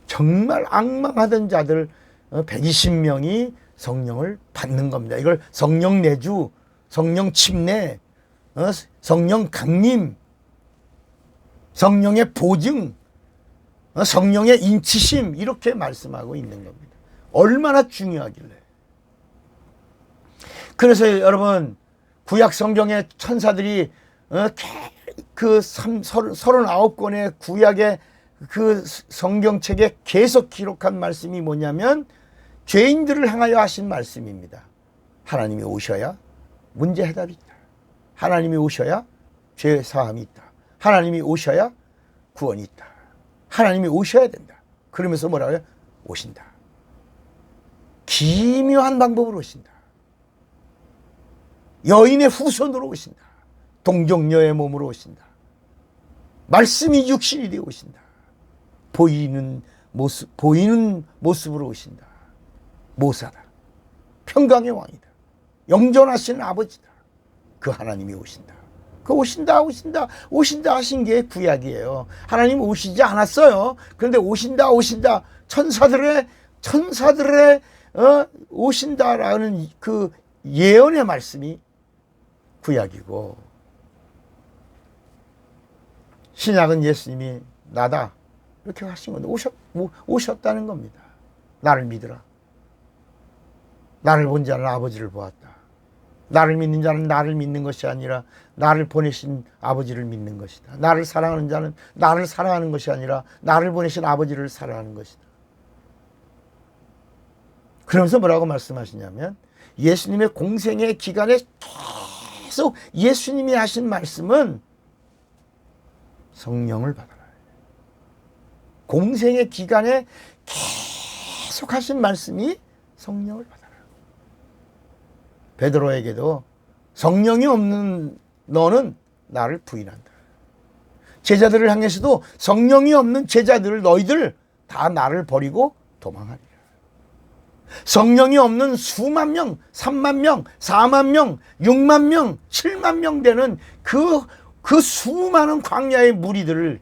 정말 앙망하던 자들 120명이 성령을 받는 겁니다. 이걸 성령 내주, 성령 침례, 성령 강림, 성령의 보증, 성령의 인치심, 이렇게 말씀하고 있는 겁니다. 얼마나 중요하길래. 그래서 여러분, 구약 성경의 천사들이 그 39권의 구약의 그 성경책에 계속 기록한 말씀이 뭐냐면 죄인들을 향하여 하신 말씀입니다. 하나님이 오셔야 문제 해답이 있다. 하나님이 오셔야 죄 사함이 있다. 하나님이 오셔야 구원이 있다. 하나님이 오셔야 된다. 그러면서 뭐라고 해요? 오신다. 기묘한 방법으로 오신다. 여인의 후손으로 오신다. 동정녀의 몸으로 오신다. 말씀이 육신이 되어 오신다. 보이는 모습으로 오신다. 모사다. 평강의 왕이다. 영존하시는 아버지다. 그 하나님이 오신다. 그 오신다 하신 게 구약이에요. 하나님 오시지 않았어요. 그런데 오신다 천사들의 오신다라는 그 예언의 말씀이 구약이고, 신약은 예수님이 나다 이렇게 하신 건데 오셨다는 겁니다. 나를 믿으라. 나를 본 자는 아버지를 보았다. 나를 믿는 자는 나를 믿는 것이 아니라 나를 보내신 아버지를 믿는 것이다. 나를 사랑하는 자는 나를 사랑하는 것이 아니라 나를 보내신 아버지를 사랑하는 것이다. 그러면서 뭐라고 말씀하시냐면, 예수님의 공생의 기간에 계속 예수님이 하신 말씀은 성령을 받아라. 공생의 기간에 계속 하신 말씀이 성령을 받아라. 베드로에게도 성령이 없는 너는 나를 부인한다. 제자들을 향해서도 성령이 없는 제자들 너희들 다 나를 버리고 도망하리라. 성령이 없는 수만 명, 3만 명, 4만 명, 6만 명, 7만 명 되는 그 수많은 광야의 무리들을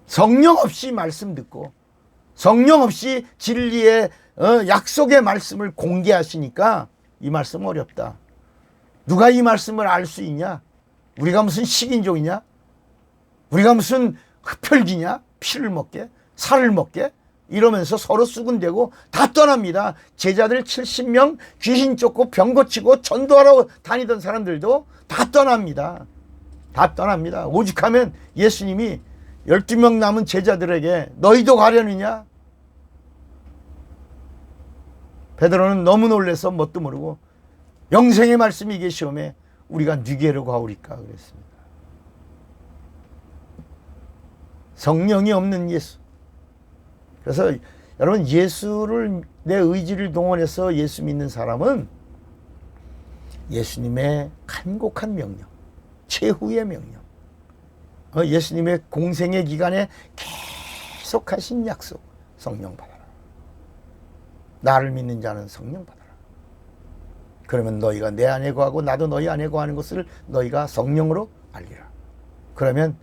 성령 없이 말씀 듣고 성령 없이 진리의 약속의 말씀을 공개하시니까 이 말씀 어렵다. 누가 이 말씀을 알 수 있냐? 우리가 무슨 식인종이냐? 우리가 무슨 흡혈귀냐? 피를 먹게? 살을 먹게? 이러면서 서로 수군대고 다 떠납니다. 제자들 70명 귀신 쫓고 병 고치고 전도하러 다니던 사람들도 다 떠납니다. 다 떠납니다. 오죽하면 예수님이 12명 남은 제자들에게 너희도 가려느냐? 베드로는 너무 놀라서 뭣도 모르고 영생의 말씀이 계시오매 우리가 누게로 가오리까 그랬습니다. 성령이 없는 예수. 그래서 여러분, 예수를, 내 의지를 동원해서 예수 믿는 사람은 예수님의 간곡한 명령, 최후의 명령, 예수님의 공생의 기간에 계속하신 약속, 성령 받아라. 나를 믿는 자는 성령 받아라. 그러면 너희가 내 안에 거하고 나도 너희 안에 거하는 것을 너희가 성령으로 알리라. 그러면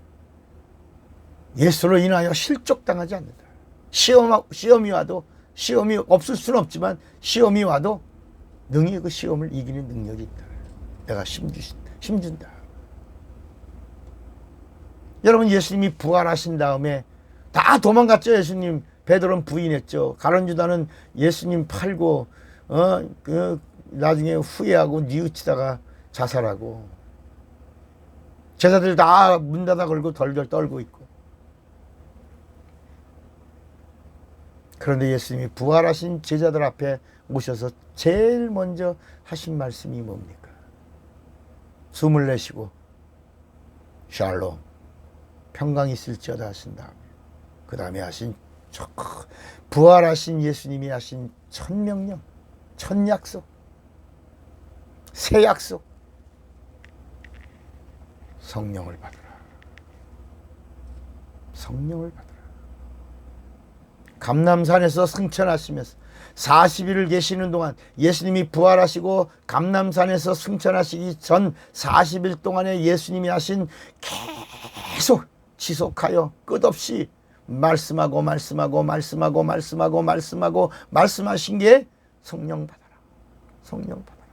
예수로 인하여 실족당하지 않는다. 시험이 와도, 시험이 없을 수는 없지만 시험이 와도 능히 그 시험을 이기는 능력이 있다. 내가 힘준다. 여러분, 예수님이 부활하신 다음에 다 도망갔죠. 예수님. 베드로는 부인했죠. 가룟 유다는 예수님 팔고 나중에 후회하고 뉘우치다가 자살하고, 제자들 다 문 닫아 걸고 덜덜 떨고 있고. 그런데 예수님이 부활하신 제자들 앞에 오셔서 제일 먼저 하신 말씀이 뭡니까? 숨을 내쉬고 샬롬, 평강이 있을지어다 하신 다음에, 그 다음에 하신 부활하신 예수님이 하신 첫 명령, 첫 약속, 새 약속, 성령을 받으라. 성령을 받으라. 감람산에서 승천하시면서 40일을 계시는 동안, 예수님이 부활하시고 감람산에서 승천하시기 전 40일 동안에 예수님이 하신 계속 지속하여 끝없이 말씀하고 말씀하신 게 성령 받아라. 성령 받아라.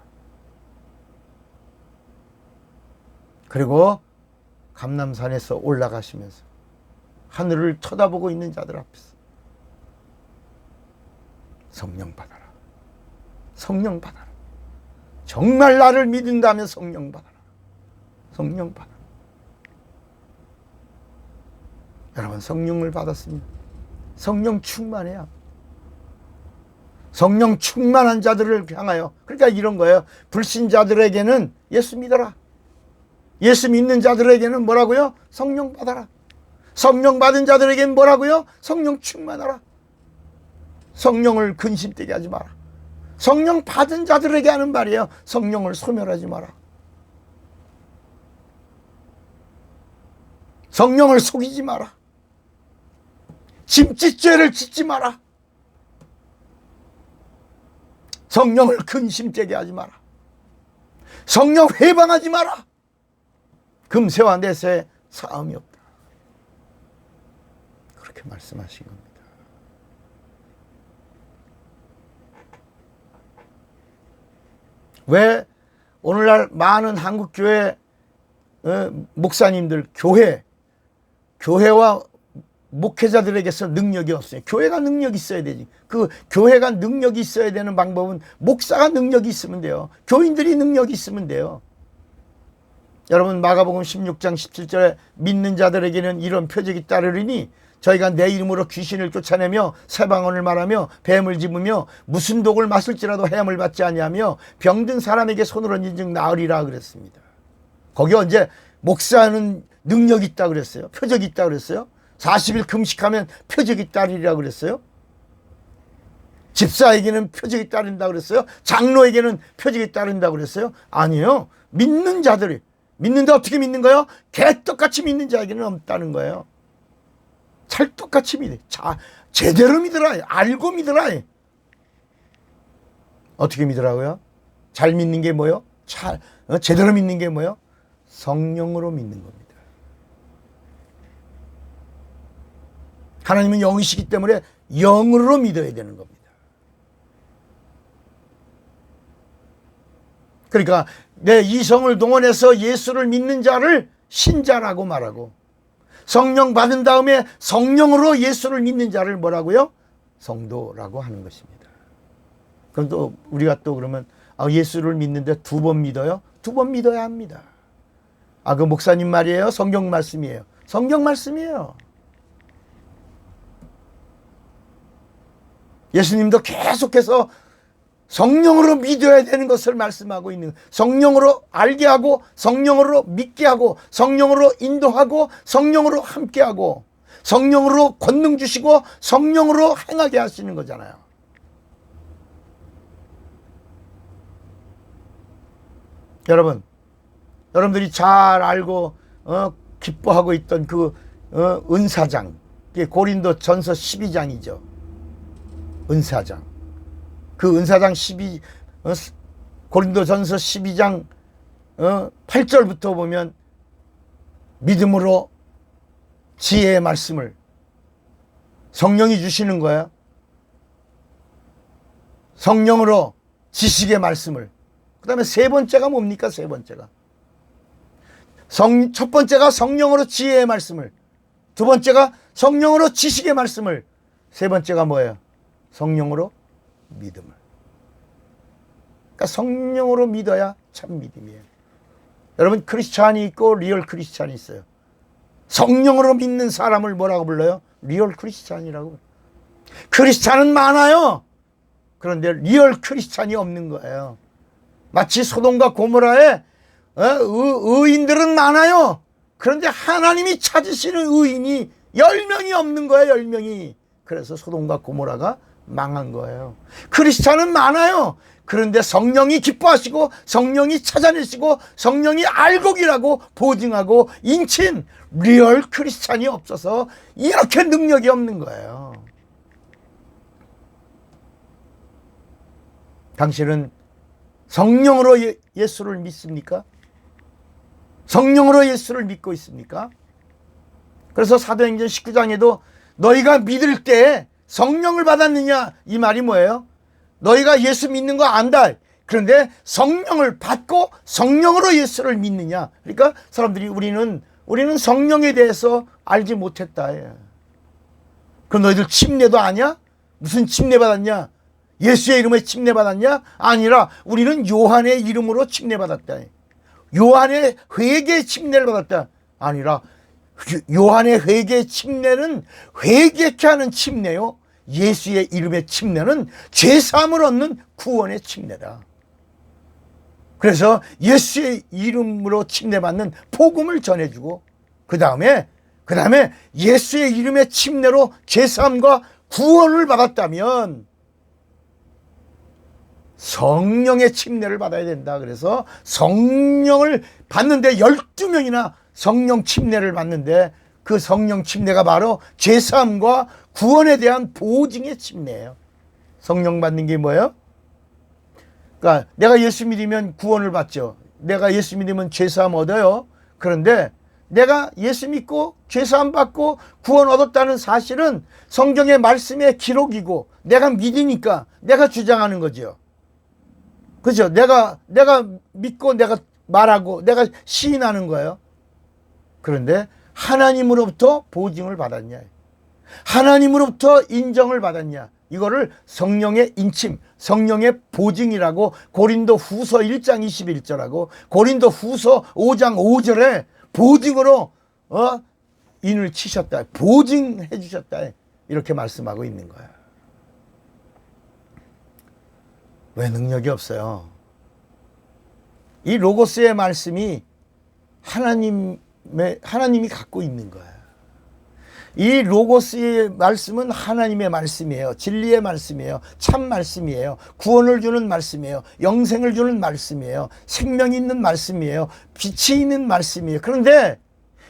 그리고 감람산에서 올라가시면서 하늘을 쳐다보고 있는 자들 앞에서 성령 받아라. 성령 받아라. 정말 나를 믿는다면 성령 받아라. 성령 받아라. 여러분, 성령을 받았습니다. 성령 충만해야. 성령 충만한 자들을 향하여, 그러니까 이런 거예요. 불신자들에게는 예수 믿어라. 예수 믿는 자들에게는 뭐라고요? 성령 받아라. 성령 받은 자들에게는 뭐라고요? 성령 충만하라. 성령을 근심되게 하지 마라. 성령 받은 자들에게 하는 말이에요. 성령을 소멸하지 마라. 성령을 속이지 마라. 짐짓죄를 짓지 마라. 성령을 근심되게 하지 마라. 성령 회방하지 마라. 금세와 내세 사함이 없다. 그렇게 말씀하신 겁니다. 왜 오늘날 많은 한국교회 목사님들, 교회와 목회자들에게서 능력이 없어요. 교회가 능력이 있어야 되지. 그 교회가 능력이 있어야 되는 방법은 목사가 능력이 있으면 돼요. 교인들이 능력이 있으면 돼요. 여러분, 마가복음 16장 17절에 믿는 자들에게는 이런 표적이 따르리니 저희가 내 이름으로 귀신을 쫓아내며 새 방언을 말하며 뱀을 집으며 무슨 독을 마실지라도 해함을 받지 아니하며 병든 사람에게 손을 얹은 즉 나으리라 그랬습니다. 거기 언제 목사는 능력이 있다 그랬어요? 표적이 있다 그랬어요? 40일 금식하면 표적이 따르리라 그랬어요? 집사에게는 표적이 따른다 그랬어요? 장로에게는 표적이 따른다 그랬어요? 아니에요. 믿는 자들이. 믿는데 어떻게 믿는 거예요? 개떡같이 믿는 자에게는 없다는 거예요. 찰떡같이 믿어. 제대로 믿으라. 알고 믿으라. 어떻게 믿으라고요? 잘 믿는 게 뭐요? 제대로 믿는 게 뭐요? 성령으로 믿는 겁니다. 하나님은 영이시기 때문에 영으로 믿어야 되는 겁니다. 그러니까 내 이성을 동원해서 예수를 믿는 자를 신자라고 말하고, 성령 받은 다음에 성령으로 예수를 믿는 자를 뭐라고요? 성도라고 하는 것입니다. 그럼 또 우리가 또 그러면 예수를 믿는데 2번 믿어요? 2번 믿어야 합니다. 그 목사님 말이에요? 성경 말씀이에요? 성경 말씀이에요. 예수님도 계속해서 성령으로 믿어야 되는 것을 말씀하고 있는, 성령으로 알게 하고 성령으로 믿게 하고 성령으로 인도하고 성령으로 함께하고 성령으로 권능 주시고 성령으로 행하게 하시는 거잖아요. 여러분들이 잘 알고 기뻐하고 있던 그 은사장, 고린도 전서 12장이죠. 은사장. 그 은사장 고린도 전서 12장 8절부터 보면 믿음으로 지혜의 말씀을 성령이 주시는 거예요. 성령으로 지식의 말씀을. 그 다음에 세 번째가 뭡니까? 세 번째가. 첫 번째가 성령으로 지혜의 말씀을. 두 번째가 성령으로 지식의 말씀을. 세 번째가 뭐예요? 성령으로 믿음을. 그러니까 성령으로 믿어야 참 믿음이에요. 여러분, 크리스찬이 있고 리얼 크리스찬이 있어요. 성령으로 믿는 사람을 뭐라고 불러요? 리얼 크리스찬이라고. 크리스찬은 많아요. 그런데 리얼 크리스찬이 없는 거예요. 마치 소돔과 고모라에 의인들은 많아요. 그런데 하나님이 찾으시는 의인이 10명이 없는 거예요. 10명이. 그래서 소돔과 고모라가 망한 거예요. 크리스찬은 많아요. 그런데 성령이 기뻐하시고 성령이 찾아내시고 성령이 알곡이라고 보증하고 인친 리얼 크리스찬이 없어서 이렇게 능력이 없는 거예요. 당신은 성령으로 예수를 믿습니까? 성령으로 예수를 믿고 있습니까? 그래서 사도행전 19장에도 너희가 믿을 때 성령을 받았느냐, 이 말이 뭐예요? 너희가 예수 믿는 거 안다. 그런데 성령을 받고 성령으로 예수를 믿느냐. 그러니까 사람들이 우리는 성령에 대해서 알지 못했다. 그럼 너희들 침례도 아냐? 무슨 침례 받았냐? 예수의 이름에 침례 받았냐? 아니라 우리는 요한의 이름으로 침례 받았다. 요한의 회개 침례를 받았다. 아니라 요한의 회개 침례는 회개케 하는 침례요. 예수의 이름의 침례는 죄사함을 얻는 구원의 침례다. 그래서 예수의 이름으로 침례받는 복음을 전해주고 그 다음에 예수의 이름의 침례로 죄사함과 구원을 받았다면 성령의 침례를 받아야 된다. 그래서 성령을 받는데 12명이나 성령 침례를 받는데 그 성령 침례가 바로 죄사함과 구원에 대한 보증의 침례예요. 성령 받는 게 뭐예요? 그러니까 내가 예수 믿으면 구원을 받죠. 내가 예수 믿으면 죄사함 얻어요. 그런데 내가 예수 믿고 죄사함 받고 구원 얻었다는 사실은 성경의 말씀의 기록이고 내가 믿으니까 내가 주장하는 거죠. 그렇죠? 내가 믿고 내가 말하고 내가 시인하는 거예요. 그런데 하나님으로부터 보증을 받았냐? 하나님으로부터 인정을 받았냐? 이거를 성령의 인침, 성령의 보증이라고 고린도 후서 1장 21절하고 고린도 후서 5장 5절에 보증으로 인을 치셨다. 보증해 주셨다. 이렇게 말씀하고 있는 거야. 왜 능력이 없어요? 이 로고스의 말씀이 하나님이 갖고 있는 거예요. 이 로고스의 말씀은 하나님의 말씀이에요. 진리의 말씀이에요. 참 말씀이에요. 구원을 주는 말씀이에요. 영생을 주는 말씀이에요. 생명이 있는 말씀이에요. 빛이 있는 말씀이에요. 그런데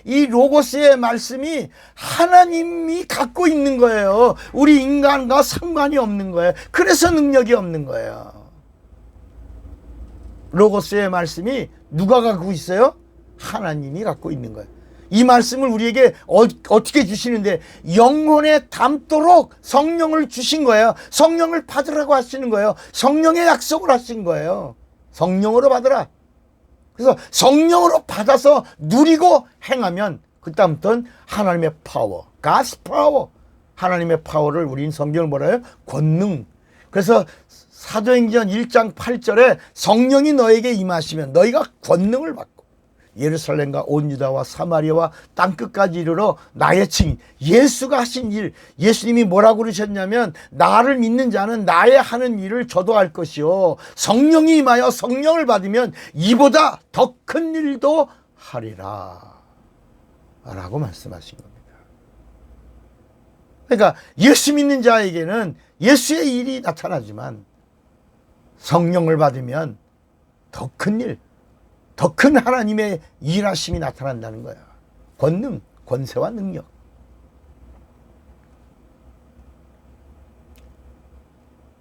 이 로고스의 말씀이 하나님이 갖고 있는 거예요. 우리 인간과 상관이 없는 거예요. 그래서 능력이 없는 거예요. 로고스의 말씀이 누가 갖고 있어요? 하나님이 갖고 있는 거예요. 이 말씀을 우리에게 어떻게 주시는데 영혼에 담도록 성령을 주신 거예요. 성령을 받으라고 하시는 거예요. 성령의 약속을 하신 거예요. 성령으로 받으라. 그래서 성령으로 받아서 누리고 행하면 그다음부터는 하나님의 파워, God's power, 하나님의 파워를 우리는 성경을 뭐라 해요? 권능. 그래서 사도행전 1장 8절에 성령이 너에게 임하시면 너희가 권능을 받고 예루살렘과 온 유다와 사마리아와 땅끝까지 이르러 나의 증인. 예수가 하신 일, 예수님이 뭐라고 그러셨냐면 나를 믿는 자는 나의 하는 일을 저도 할 것이요 성령이 임하여 성령을 받으면 이보다 더 큰 일도 하리라 라고 말씀하신 겁니다. 그러니까 예수 믿는 자에게는 예수의 일이 나타나지만 성령을 받으면 더 큰 일, 더 큰 하나님의 일하심이 나타난다는 거야. 권능, 권세와 능력.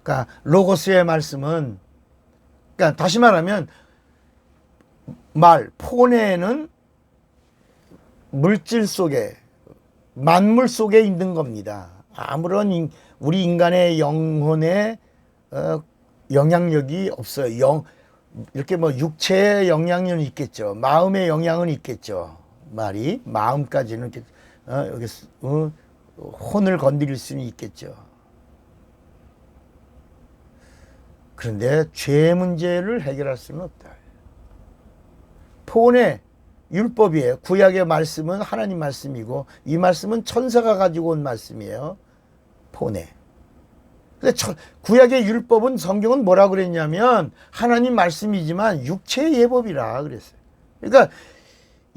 그러니까 로고스의 말씀은, 그러니까 다시 말하면 포네는 물질 속에, 만물 속에 있는 겁니다. 아무런 우리 인간의 영혼의 영향력이 없어요. 이렇게 뭐 육체의 영향은 있겠죠. 마음의 영향은 있겠죠. 말이 마음까지는 이렇게 여기 혼을 건드릴 수는 있겠죠. 그런데 죄 문제를 해결할 수는 없다. 본의 율법이에요. 구약의 말씀은 하나님 말씀이고 이 말씀은 천사가 가지고 온 말씀이에요. 본의. 근데 구약의 율법은 성경은 뭐라 그랬냐면 하나님 말씀이지만 육체의 예법이라 그랬어요. 그러니까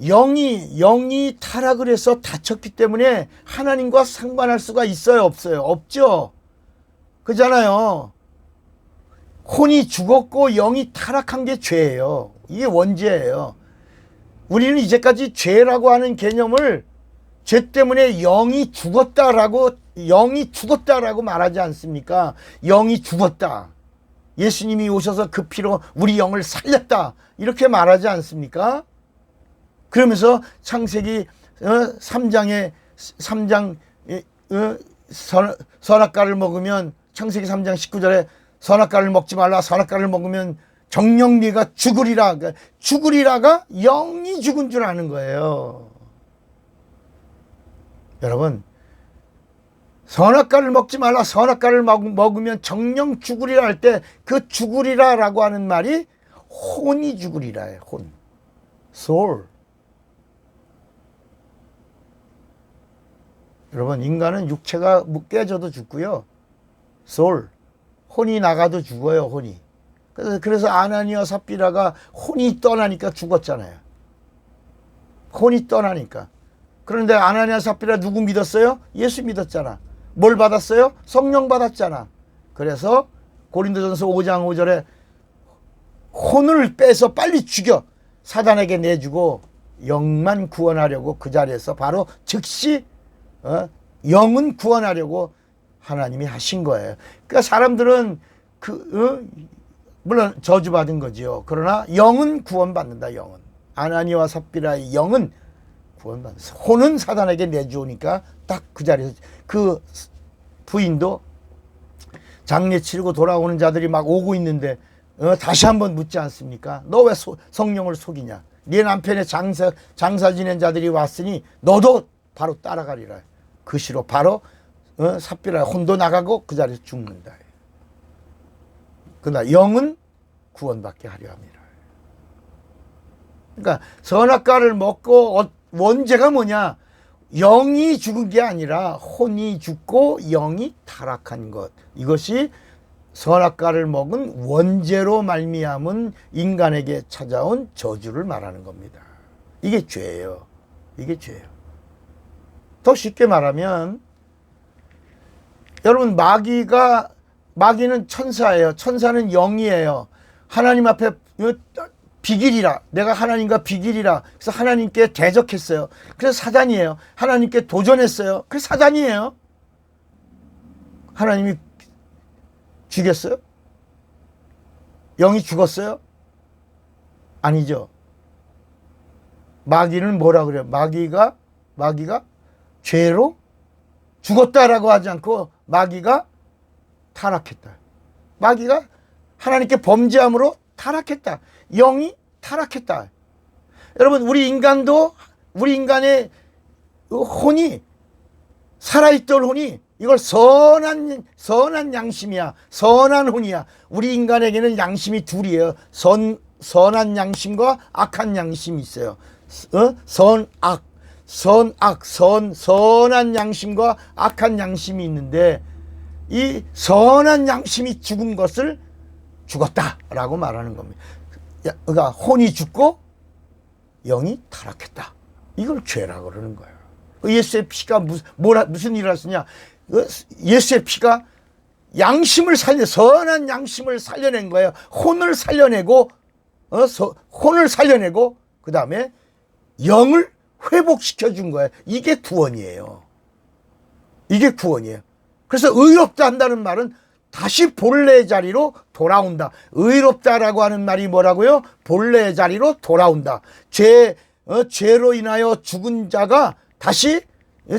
영이 타락을 해서 다쳤기 때문에 하나님과 상관할 수가 있어요, 없어요? 없죠. 그잖아요. 혼이 죽었고 영이 타락한 게 죄예요. 이게 원죄예요. 우리는 이제까지 죄라고 하는 개념을 죄 때문에 영이 죽었다라고 말하지 않습니까? 영이 죽었다. 예수님이 오셔서 그 피로 우리 영을 살렸다. 이렇게 말하지 않습니까? 그러면서 창세기 3장 선악과를 먹으면 창세기 3장 19절에 선악과를 먹지 말라. 선악과를 먹으면 정녕 네가 죽으리라. 그러니까 죽으리라가 영이 죽은 줄 아는 거예요. 여러분, 선악과를 먹지 말라. 선악과를 먹으면 정녕 죽으리라 할 때 그 죽으리라라고 하는 말이 혼이 죽으리라예요. 혼. soul. 여러분, 인간은 육체가 깨져도 죽고요. soul. 혼이 나가도 죽어요. 혼이. 그래서 아나니와 삽비라가 혼이 떠나니까 죽었잖아요. 혼이 떠나니까. 그런데 아나니아 삽비라 누구 믿었어요? 예수 믿었잖아. 뭘 받았어요? 성령 받았잖아. 그래서 고린도전서 5장 5절에 혼을 빼서 빨리 죽여 사단에게 내주고 영만 구원하려고 그 자리에서 바로 즉시 영은 구원하려고 하나님이 하신 거예요. 그러니까 사람들은 물론 저주받은 거지요. 그러나 영은 구원받는다. 영은 아나니와 삽비라의 영은 구원받는다. 혼은 사단에게 내주니까 딱 그 자리에서 그 부인도 장례 치르고 돌아오는 자들이 막 오고 있는데 다시 한번 묻지 않습니까? 너 왜 성령을 속이냐? 네 남편의 장사 지낸 자들이 왔으니 너도 바로 따라가리라. 그 시로 바로 삽비라 혼도 나가고 그 자리에서 죽는다. 그러나 영은 구원받게 하려 합니다. 그러니까 선악과를 먹고 원죄가 뭐냐? 영이 죽은 게 아니라 혼이 죽고 영이 타락한 것. 이것이 선악과를 먹은 원죄로 말미암은 인간에게 찾아온 저주를 말하는 겁니다. 이게 죄예요. 이게 죄예요. 더 쉽게 말하면 여러분 마귀는 천사예요. 천사는 영이에요. 하나님 앞에 비길이라. 내가 하나님과 비길이라. 그래서 하나님께 대적했어요. 그래서 사단이에요. 하나님께 도전했어요. 그래서 사단이에요. 하나님이 죽였어요? 영이 죽었어요? 아니죠. 마귀는 뭐라 그래요? 마귀가 죄로 죽었다라고 하지 않고 마귀가 타락했다. 마귀가 하나님께 범죄함으로 타락했다. 영이 타락했다. 여러분, 우리 인간의 혼이, 살아있던 혼이, 이걸 선한 양심이야. 선한 혼이야. 우리 인간에게는 양심이 둘이에요. 선한 양심과 악한 양심이 있어요. 선한 양심과 악한 양심이 있는데, 이 선한 양심이 죽은 것을 죽었다라고 말하는 겁니다. 그러니까 혼이 죽고 영이 타락했다. 이걸 죄라고 그러는 거예요. 예수의 피가 무슨 일을 했으냐? 예수의 피가 선한 양심을 살려낸 거예요. 혼을 살려내고 그 다음에 영을 회복시켜 준 거예요. 이게 구원이에요. 이게 구원이에요. 그래서 의롭다 한다는 말은 다시 본래의 자리로 돌아온다. 의롭다라고 하는 말이 뭐라고요? 본래의 자리로 돌아온다. 죄로 인하여 죽은 자가 다시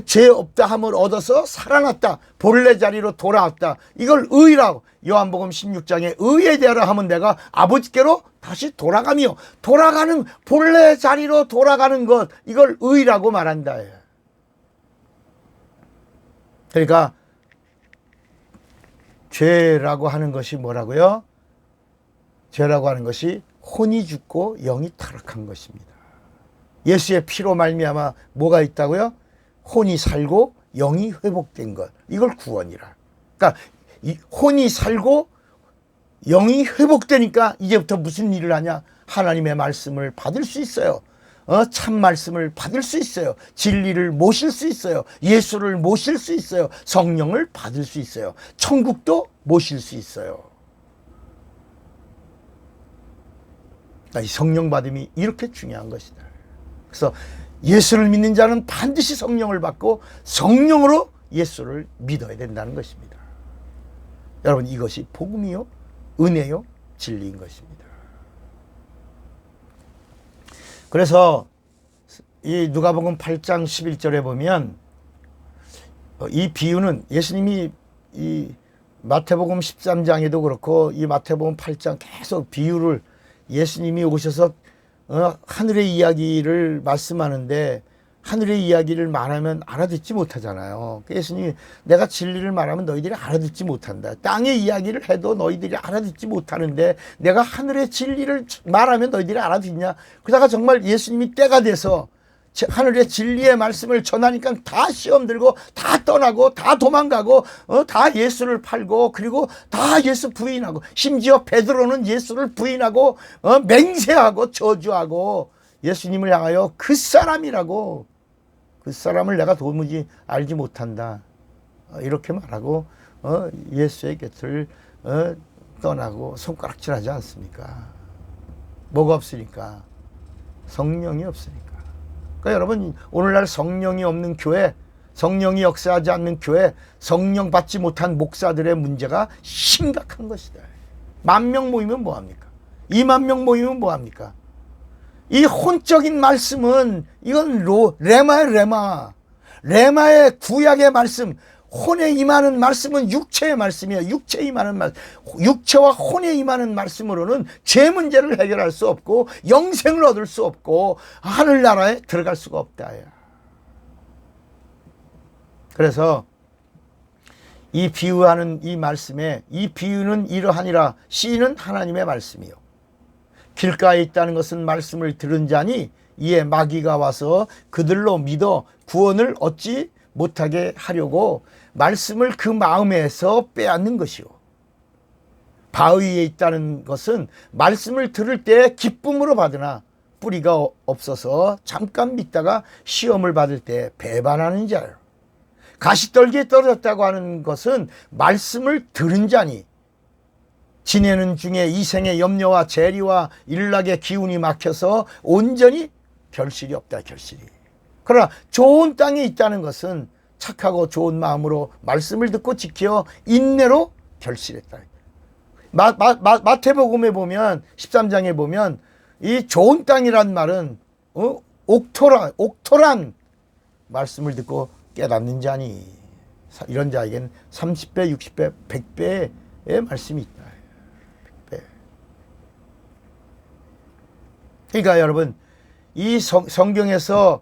죄 없다 함을 얻어서 살아났다. 본래 자리로 돌아왔다. 이걸 의라고. 요한복음 16장에 의에 대하라 하면 내가 아버지께로 다시 돌아가며, 돌아가는 본래 자리로 돌아가는 것, 이걸 의라고 말한다. 그러니까 죄라고 하는 것이 뭐라고요? 죄라고 하는 것이 혼이 죽고 영이 타락한 것입니다. 예수의 피로 말미암아 뭐가 있다고요? 혼이 살고 영이 회복된 것, 이걸 구원이라. 그러니까 이 혼이 살고 영이 회복되니까 이제부터 무슨 일을 하냐? 하나님의 말씀을 받을 수 있어요. 참 말씀을 받을 수 있어요. 진리를 모실 수 있어요. 예수를 모실 수 있어요. 성령을 받을 수 있어요. 천국도 모실 수 있어요. 그러니까 이 성령 받음이 이렇게 중요한 것이다. 그래서 예수를 믿는 자는 반드시 성령을 받고 성령으로 예수를 믿어야 된다는 것입니다. 여러분, 이것이 복음이요, 은혜요, 진리인 것입니다. 그래서 이 누가복음 8장 11절에 보면 이 비유는 예수님이 이 마태복음 13장에도 그렇고 이 마태복음 8장 계속 비유를, 예수님이 오셔서 하늘의 이야기를 말씀하는데 하늘의 이야기를 말하면 알아듣지 못하잖아요. 예수님이 내가 진리를 말하면 너희들이 알아듣지 못한다. 땅의 이야기를 해도 너희들이 알아듣지 못하는데 내가 하늘의 진리를 말하면 너희들이 알아듣냐. 그러다가 정말 예수님이 때가 돼서 하늘의 진리의 말씀을 전하니까 다 시험 들고 다 떠나고 다 도망가고 다 예수를 팔고 그리고 다 예수 부인하고, 심지어 베드로는 예수를 부인하고 맹세하고 저주하고 예수님을 향하여 그 사람이라고, 그 사람을 내가 도무지 알지 못한다, 이렇게 말하고 예수의 곁을 떠나고 손가락질하지 않습니까? 뭐가 없으니까? 성령이 없으니까. 그러니까 여러분, 오늘날 성령이 없는 교회, 성령이 역사하지 않는 교회, 성령 받지 못한 목사들의 문제가 심각한 것이다. 10,000명 모이면 뭐합니까? 20,000명 모이면 뭐합니까? 이 혼적인 말씀은 이건 레마의 레마. 레마의 구약의 말씀, 혼에 임하는 말씀은 육체의 말씀이에요. 육체에 임하는 말씀. 육체와 혼에 임하는 말씀으로는 죄 문제를 해결할 수 없고 영생을 얻을 수 없고 하늘나라에 들어갈 수가 없다. 그래서 이 비유하는 이 말씀에, 이 비유는 이러하니라, 시는 하나님의 말씀이요, 길가에 있다는 것은 말씀을 들은 자니 이에 마귀가 와서 그들로 믿어 구원을 얻지 못하게 하려고 말씀을 그 마음에서 빼앗는 것이요, 바위에 있다는 것은 말씀을 들을 때 기쁨으로 받으나 뿌리가 없어서 잠깐 믿다가 시험을 받을 때 배반하는 자요, 가시떨기에 떨어졌다고 하는 것은 말씀을 들은 자니 지내는 중에 이생의 염려와 재리와 일락의 기운이 막혀서 온전히 결실이 없다. 결실이. 그러나 좋은 땅에 있다는 것은 착하고 좋은 마음으로 말씀을 듣고 지켜 인내로 결실했다. 마태복음에 보면 13장에 보면 이 좋은 땅이란 말은 옥토란 말씀을 듣고 깨닫는 자니, 이런 자에게는 30배, 60배, 100배의 말씀이 있다. 100배. 그러니까 여러분, 이 성경에서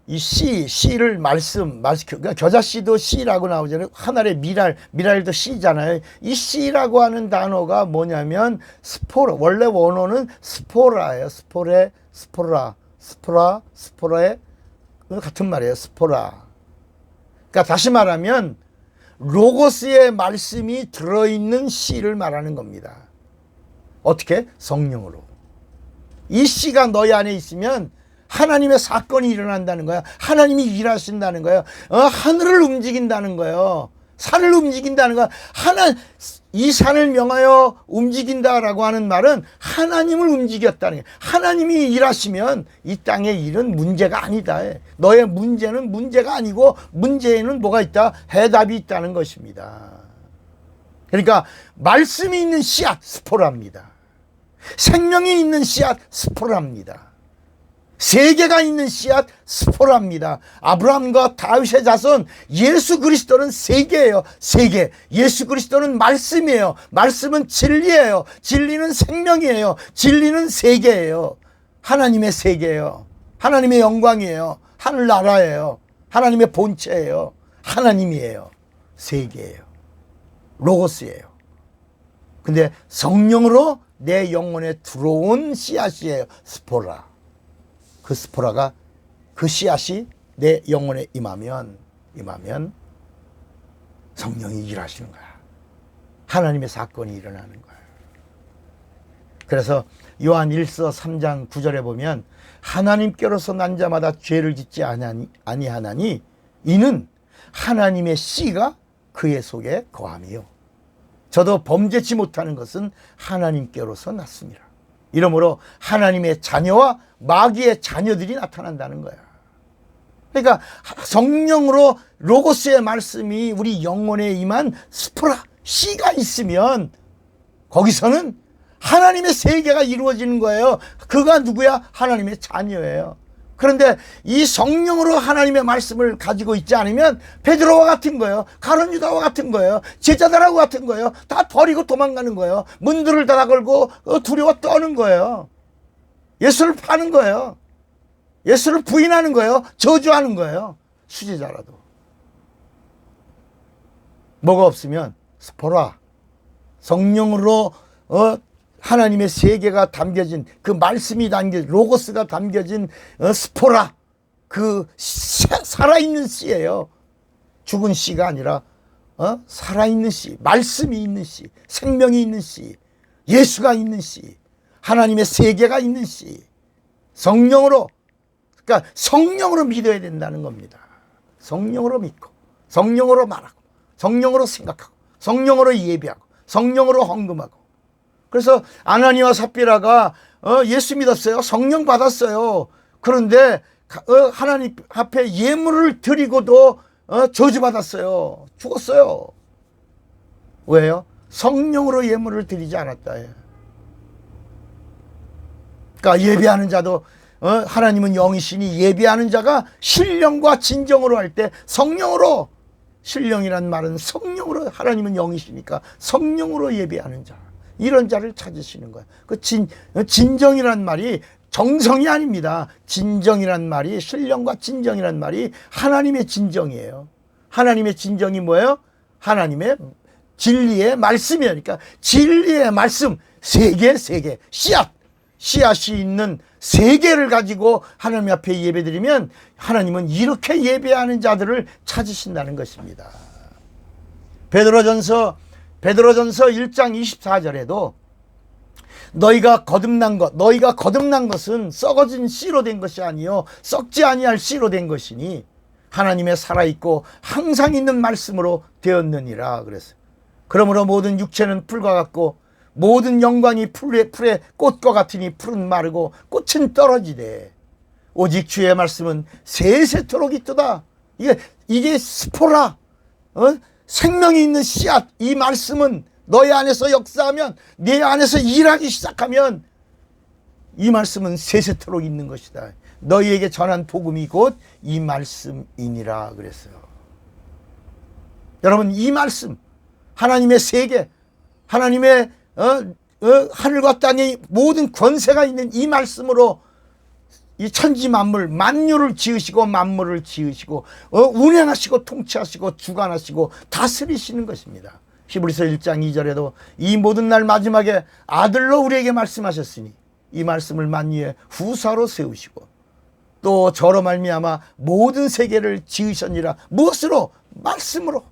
이 씨를 그러니까 겨자씨도 씨라고 나오잖아요. 하늘의 미랄도 씨잖아요. 이 씨라고 하는 단어가 뭐냐면 스포라, 원래 원어는 스포라예요. 스포라의 같은 말이에요. 스포라. 그러니까 다시 말하면 로고스의 말씀이 들어있는 씨를 말하는 겁니다. 어떻게? 성령으로. 이 씨가 너희 안에 있으면 하나님의 사건이 일어난다는 거야. 하나님이 일하신다는 거예요. 하늘을 움직인다는 거예요. 산을 움직인다는 거야. 이 산을 명하여 움직인다라고 하는 말은 하나님을 움직였다는 거예요. 하나님이 일하시면 이 땅의 일은 문제가 아니다. 너의 문제는 문제가 아니고 문제에는 뭐가 있다? 해답이 있다는 것입니다. 그러니까 말씀이 있는 씨앗 스포라입니다. 생명이 있는 씨앗 스포라입니다. 세계가 있는 씨앗 스포라입니다. 아브라함과 다윗의 자손 예수 그리스도는 세계예요. 세계. 예수 그리스도는 말씀이에요. 말씀은 진리예요. 진리는 생명이에요. 진리는 세계예요. 하나님의 세계예요. 하나님의 영광이에요. 하늘나라예요. 하나님의 본체예요. 하나님이에요. 세계예요. 로고스예요. 근데 성령으로 내 영혼에 들어온 씨앗이에요. 스포라. 그 스포라가, 그 씨앗이 내 영혼에 임하면 성령이 일하시는 거야. 하나님의 사건이 일어나는 거야. 그래서 요한 1서 3장 9절에 보면 하나님께로서 난 자마다 죄를 짓지 아니하나니 이는 하나님의 씨가 그의 속에 거함이요. 저도 범죄치 못하는 것은 하나님께로서 났습니다. 이러므로 하나님의 자녀와 마귀의 자녀들이 나타난다는 거야. 그러니까 성령으로 로고스의 말씀이 우리 영혼에 임한 스포라, 씨가 있으면 거기서는 하나님의 세계가 이루어지는 거예요. 그가 누구야? 하나님의 자녀예요. 그런데 이 성령으로 하나님의 말씀을 가지고 있지 않으면 베드로와 같은 거예요. 가룟 유다와 같은 거예요. 제자들하고 같은 거예요. 다 버리고 도망가는 거예요. 문들을 닫아 걸고 두려워 떠는 거예요. 예수를 파는 거예요. 예수를 부인하는 거예요. 저주하는 거예요. 수제자라도. 뭐가 없으면 스포라, 성령으로 하나님의 세계가 담겨진, 그 말씀이 담겨진, 로고스가 담겨진 스포라, 그 살아있는 씨예요. 죽은 씨가 아니라 살아있는 씨, 말씀이 있는 씨, 생명이 있는 씨, 예수가 있는 씨, 하나님의 세계가 있는 씨, 성령으로, 그러니까 성령으로 믿어야 된다는 겁니다. 성령으로 믿고, 성령으로 말하고, 성령으로 생각하고, 성령으로 예배하고, 성령으로 헌금하고. 그래서 아나니와 삽비라가 예수 믿었어요. 성령 받았어요. 그런데 하나님 앞에 예물을 드리고도 저주받았어요. 죽었어요. 왜요? 성령으로 예물을 드리지 않았다. 그러니까 예배하는 자도 하나님은 영이시니 예배하는 자가 신령과 진정으로 할 때 성령으로, 신령이란 말은 성령으로, 하나님은 영이시니까 성령으로 예배하는 자, 이런 자를 찾으시는 거예요. 그 진정이란 말이 정성이 아닙니다. 진정이란 말이, 신령과 진정이란 말이 하나님의 진정이에요. 하나님의 진정이 뭐예요? 하나님의 진리의 말씀이에요. 그러니까 진리의 말씀, 세계, 씨앗이 있는 세계를 가지고 하나님 앞에 예배드리면 하나님은 이렇게 예배하는 자들을 찾으신다는 것입니다. 베드로전서 1장 24절에도 너희가 거듭난 것은 썩어진 씨로 된 것이 아니요 썩지 아니할 씨로 된 것이니 하나님의 살아있고 항상 있는 말씀으로 되었느니라 그랬어요. 그러므로 모든 육체는 풀과 같고 모든 영광이 풀의 꽃과 같으니 풀은 마르고 꽃은 떨어지되 오직 주의 말씀은 세세토록 있도다. 이게 스포라, 생명이 있는 씨앗. 이 말씀은 너희 안에서 역사하면, 내 안에서 일하기 시작하면 이 말씀은 세세토록 있는 것이다. 너희에게 전한 복음이 곧 이 말씀이니라 그랬어요. 여러분, 이 말씀, 하나님의 세계, 하나님의 하늘과 땅의 모든 권세가 있는 이 말씀으로 이 천지 만물, 만유를 지으시고 만물을 지으시고 운행하시고 통치하시고 주관하시고 다스리시는 것입니다. 히브리서 1장 2절에도 이 모든 날 마지막에 아들로 우리에게 말씀하셨으니 이 말씀을 만유의 후사로 세우시고 또 저로 말미암아 모든 세계를 지으셨니라. 무엇으로? 말씀으로.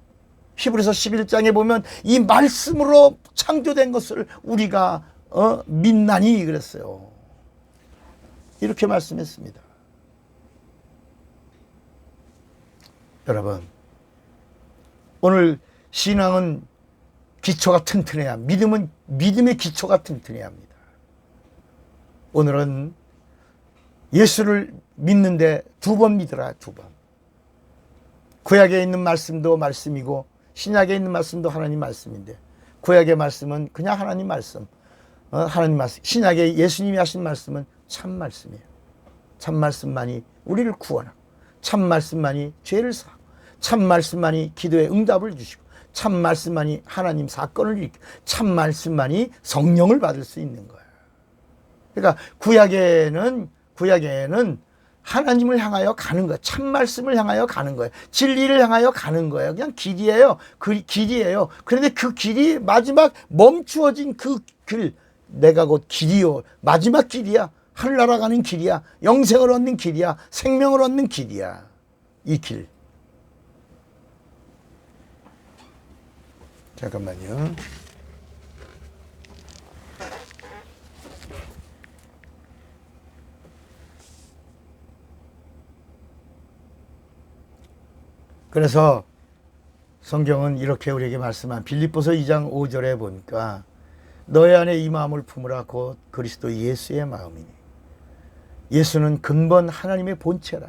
히브리서 11장에 보면 이 말씀으로 창조된 것을 우리가 믿나니 그랬어요. 이렇게 말씀했습니다. 여러분, 오늘 신앙은 기초가 튼튼해야, 믿음의 기초가 튼튼해야 합니다. 오늘은 예수를 믿는데 2번 믿으라, 2번. 구약에 있는 말씀도 말씀이고 신약에 있는 말씀도 하나님 말씀인데, 구약의 말씀은 그냥 하나님 말씀, 하나님 말씀. 신약에 예수님이 하신 말씀은 참 말씀이에요. 참 말씀만이 우리를 구원하고, 참 말씀만이 죄를 사하고, 참 말씀만이 기도에 응답을 주시고, 참 말씀만이 하나님 사건을 일으키고, 참 말씀만이 성령을 받을 수 있는 거예요. 그러니까 구약에는 하나님을 향하여 가는 거예요. 참 말씀을 향하여 가는 거예요. 진리를 향하여 가는 거예요. 그냥 길이에요. 그 길이에요. 그런데 그 길이 마지막 멈추어진 그 길, 내가 곧 길이요. 마지막 길이야. 하늘나라 가는 길이야. 영생을 얻는 길이야. 생명을 얻는 길이야. 이 길. 잠깐만요. 그래서 성경은 이렇게 우리에게 말씀한 빌립보서 2장 5절에 보니까 너희 안에 이 마음을 품으라 곧 그리스도 예수의 마음이니 예수는 근본 하나님의 본체라.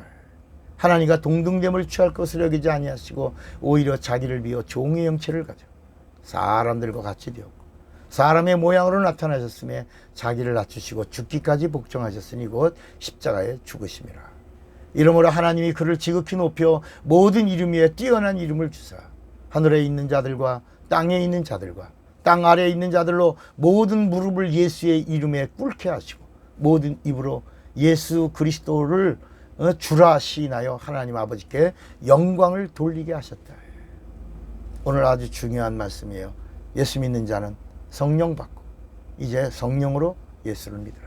하나님과 동등됨을 취할 것을 여기지 아니하시고 오히려 자기를 비워 종의 형체를 가져 사람들과 같이 되었고 사람의 모양으로 나타나셨으며 자기를 낮추시고 죽기까지 복종하셨으니 곧 십자가에 죽으심이라. 이러므로 하나님이 그를 지극히 높여 모든 이름 위에 뛰어난 이름을 주사 하늘에 있는 자들과 땅에 있는 자들과 땅 아래에 있는 자들로 모든 무릎을 예수의 이름에 꿇게 하시고 모든 입으로 예수 그리스도를 주라 시인하여 하나님 아버지께 영광을 돌리게 하셨다. 오늘 아주 중요한 말씀이에요. 예수 믿는 자는 성령 받고 이제 성령으로 예수를 믿으라.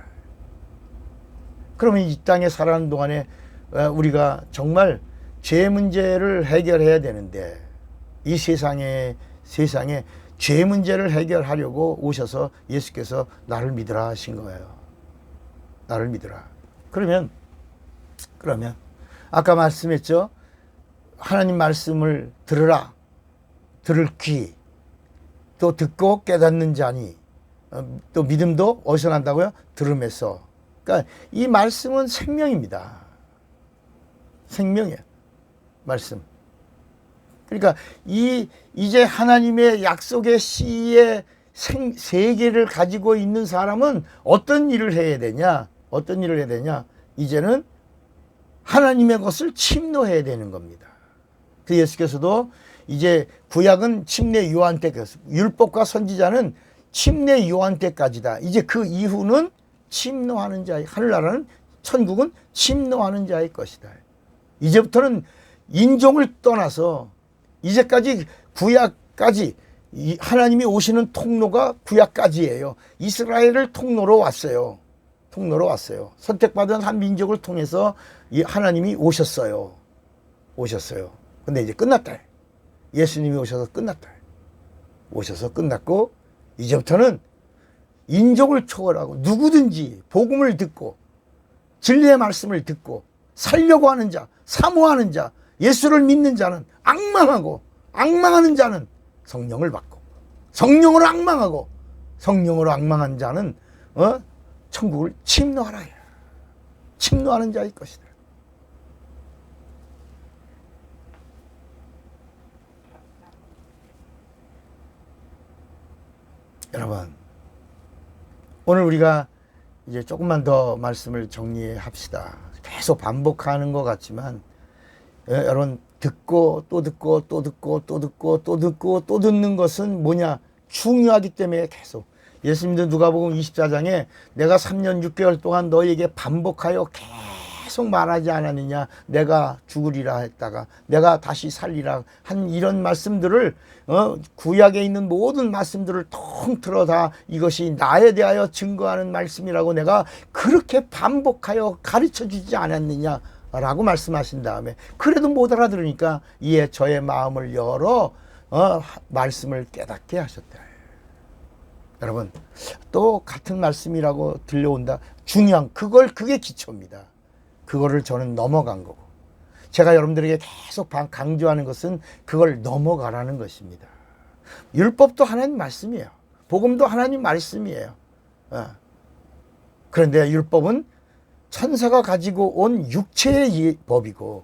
그러면 이 땅에 살아가는 동안에 우리가 정말 죄 문제를 해결해야 되는데 이 세상에 죄 문제를 해결하려고 오셔서 예수께서 나를 믿으라 하신 거예요. 나를 믿으라. 그러면 아까 말씀했죠. 하나님 말씀을 들으라. 들을 귀. 또 듣고 깨닫는 자니. 또 믿음도 어디서 난다고요? 들음에서. 그러니까 이 말씀은 생명입니다. 생명이에요. 말씀. 그러니까 이제 하나님의 약속의 씨의 세계를 가지고 있는 사람은 어떤 일을 해야 되냐? 어떤 일을 해야 되냐? 이제는 하나님의 것을 침노해야 되는 겁니다. 그 예수께서도 이제 구약은 침례 요한 때까지, 율법과 선지자는 침례 요한 때까지다. 이제 그 이후는 침노하는 자의, 하늘나라는 천국은 침노하는 자의 것이다. 이제부터는 인종을 떠나서 이제까지 구약까지 하나님이 오시는 통로가 구약까지예요. 이스라엘을 통로로 왔어요. 통로로 왔어요. 선택받은 한 민족을 통해서 하나님이 오셨어요. 근데 이제 끝났다. 예수님이 오셔서 끝났다. 오셔서 끝났고 이제부터는 인종을 초월하고 누구든지 복음을 듣고 진리의 말씀을 듣고 살려고 하는 자, 사모하는 자, 예수를 믿는 자는 악망하는 자는 성령을 받고 성령으로 악망한 자는 천국을 침노하라. 침노하는 자일 것이다. 여러분, 오늘 우리가 이제 조금만 더 말씀을 정리합시다. 계속 반복하는 것 같지만 여러분 듣고 또 듣고 또 듣고 또 듣고 또 듣고 또 듣는 것은 뭐냐? 중요하기 때문에 계속 예수님도 누가복음 24장에 내가 3년 6개월 동안 너희에게 반복하여 계속 말하지 않았느냐? 내가 죽으리라 했다가 내가 다시 살리라 한 이런 말씀들을 구약에 있는 모든 말씀들을 통틀어 다 이것이 나에 대하여 증거하는 말씀이라고 내가 그렇게 반복하여 가르쳐 주지 않았느냐? 라고 말씀하신 다음에 그래도 못 알아들으니까 이에 저의 마음을 열어 말씀을 깨닫게 하셨다. 여러분 또 같은 말씀이라고 들려온다. 중요한 그게 기초입니다. 그거를 저는 넘어간 거고 제가 여러분들에게 계속 강조하는 것은 그걸 넘어가라는 것입니다. 율법도 하나님 말씀이에요. 복음도 하나님 말씀이에요. 그런데 율법은 천사가 가지고 온 육체의 법이고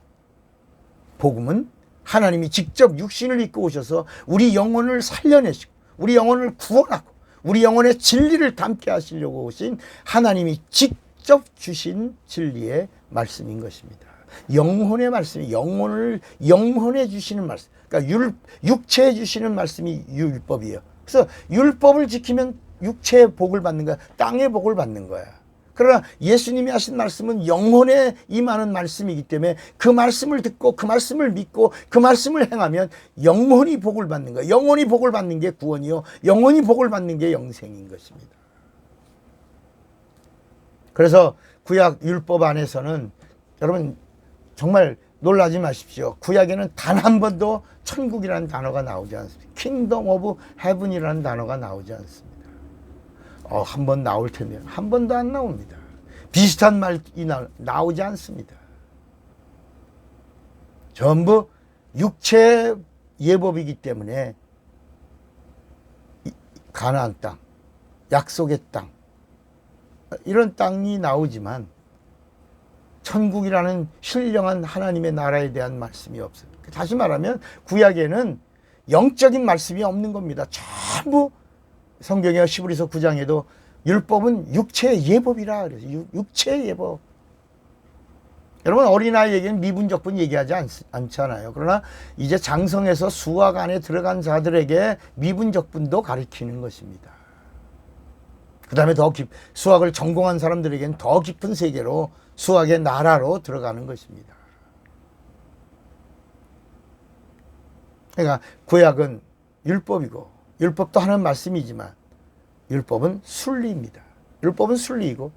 복음은 하나님이 직접 육신을 입고 오셔서 우리 영혼을 살려내시고 우리 영혼을 구원하고 우리 영혼의 진리를 담게 하시려고 오신 하나님이 직접 주신 진리의 말씀인 것입니다. 영혼의 말씀이 영혼해 주시는 말씀. 그러니까 육체해 주시는 말씀이 율법이에요. 그래서 율법을 지키면 육체의 복을 받는 거야. 땅의 복을 받는 거야. 그러나 예수님이 하신 말씀은 영혼에 임하는 말씀이기 때문에 그 말씀을 듣고 그 말씀을 믿고 그 말씀을 행하면 영혼이 복을 받는 거예요. 영혼이 복을 받는 게 구원이요. 영혼이 복을 받는 게 영생인 것입니다. 그래서 구약 율법 안에서는 여러분 정말 놀라지 마십시오. 구약에는 단 한 번도 천국이라는 단어가 나오지 않습니다. 킹덤 오브 헤븐이라는 단어가 나오지 않습니다. 한 번 나올 텐데 한 번도 안 나옵니다. 비슷한 말이 나오지 않습니다. 전부 육체의 예법이기 때문에 가나안 땅, 약속의 땅 이런 땅이 나오지만 천국이라는 신령한 하나님의 나라에 대한 말씀이 없어요. 다시 말하면 구약에는 영적인 말씀이 없는 겁니다. 전부 성경의 히브리서 9장에도 율법은 육체의 예법이라 그래서 육체의 예법. 여러분 어린아이에게는 미분적분 얘기하지 않잖아요. 그러나 이제 장성해서 수학 안에 들어간 자들에게 미분적분도 가르치는 것입니다. 그 다음에 수학을 전공한 사람들에게는 더 깊은 세계로 수학의 나라로 들어가는 것입니다. 그러니까 구약은 율법이고 율법도 하는 말씀이지만 율법은 순리입니다. 율법은 순리이고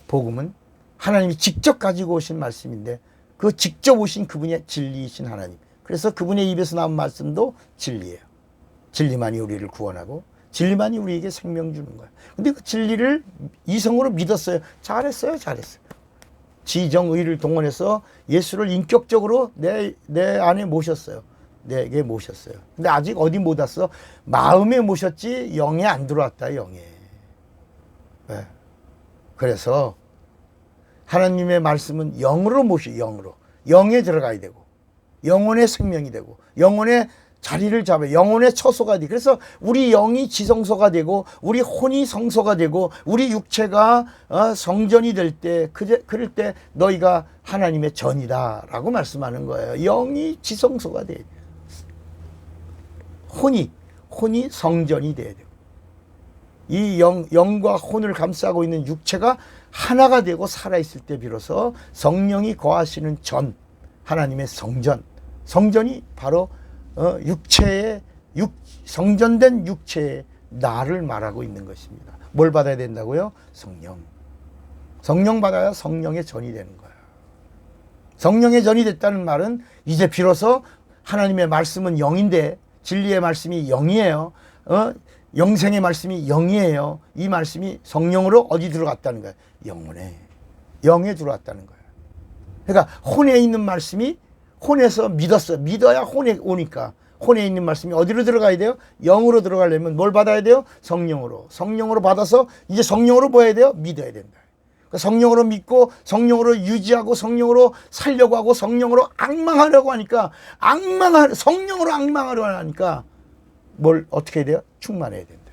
복음은 하나님이 직접 가지고 오신 말씀인데 그 직접 오신 그분의 진리이신 하나님. 그래서 그분의 입에서 나온 말씀도 진리예요. 진리만이 우리를 구원하고 진리만이 우리에게 생명 주는 거예요. 근데 그 진리를 이성으로 믿었어요. 잘했어요. 지정의를 동원해서 예수를 인격적으로 내 안에 모셨어요. 내게 모셨어요. 근데 아직 어디 못 왔어? 마음에 모셨지 영에 안 들어왔다. 영에. 네. 그래서 하나님의 말씀은 영으로 영으로. 영에 들어가야 되고 영혼의 생명이 되고 영혼의 자리를 잡아요. 영혼의 처소가 되고 그래서 우리 영이 지성소가 되고 우리 혼이 성소가 되고 우리 육체가 성전이 될 때 그럴 때 너희가 하나님의 전이다 라고 말씀하는 거예요. 영이 지성소가 돼야 돼요. 혼이 성전이 돼야 돼요. 이 영과 혼을 감싸고 있는 육체가 하나가 되고 살아있을 때 비로소 성령이 거하시는 하나님의 성전이 바로 성전된 육체의 나를 말하고 있는 것입니다. 뭘 받아야 된다고요? 성령 받아야 성령의 전이 되는 거예요. 성령의 전이 됐다는 말은 이제 비로소 하나님의 말씀은 영인데 진리의 말씀이 영이에요. 영생의 말씀이 영이에요. 이 말씀이 성령으로 어디 들어갔다는 거예요? 영에 들어왔다는 거예요. 그러니까 혼에 있는 말씀이 혼에서 믿었어요. 믿어야 혼에 오니까 혼에 있는 말씀이 어디로 들어가야 돼요? 영으로 들어가려면 뭘 받아야 돼요? 성령으로 받아서 이제 성령으로 뭐 해야 돼요? 믿어야 된다. 그러니까 성령으로 믿고 성령으로 유지하고 성령으로 살려고 하고 성령으로 앙망하려고 하니까 성령으로 앙망하려고 하니까 뭘 어떻게 해야 돼요? 충만해야 된다.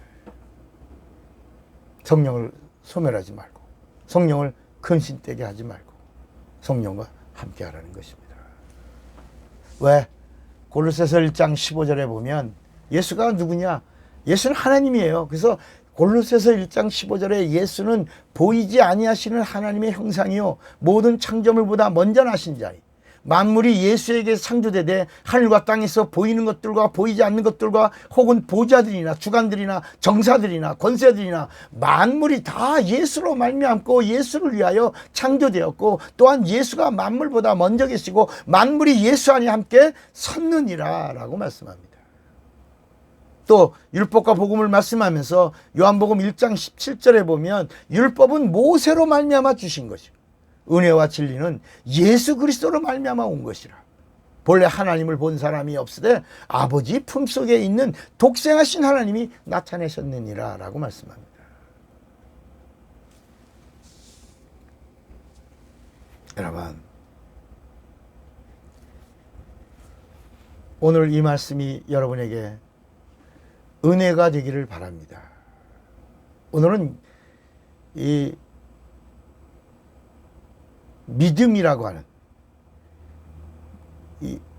성령을 소멸하지 말고 성령을 근심되게 하지 말고 성령과 함께 하라는 것입니다. 왜? 골로새서 1장 15절에 보면 예수가 누구냐? 예수는 하나님이에요. 그래서 골로새서 1장 15절에 예수는 보이지 아니하시는 하나님의 형상이요 모든 창조물보다 먼저 나신 자니 만물이 예수에게 창조되되 하늘과 땅에서 보이는 것들과 보이지 않는 것들과 혹은 보좌들이나 주관들이나 정사들이나 권세들이나 만물이 다 예수로 말미암고 예수를 위하여 창조되었고 또한 예수가 만물보다 먼저 계시고 만물이 예수 안에 함께 섰느니라 라고 말씀합니다. 또 율법과 복음을 말씀하면서 요한복음 1장 17절에 보면 율법은 모세로 말미암아 주신 것이고 은혜와 진리는 예수 그리스도로 말미암아 온 것이라. 본래 하나님을 본 사람이 없으되 아버지 품속에 있는 독생하신 하나님이 나타내셨느니라 라고 말씀합니다. 여러분 오늘 이 말씀이 여러분에게 은혜가 되기를 바랍니다. 오늘은 이 믿음이라고 하는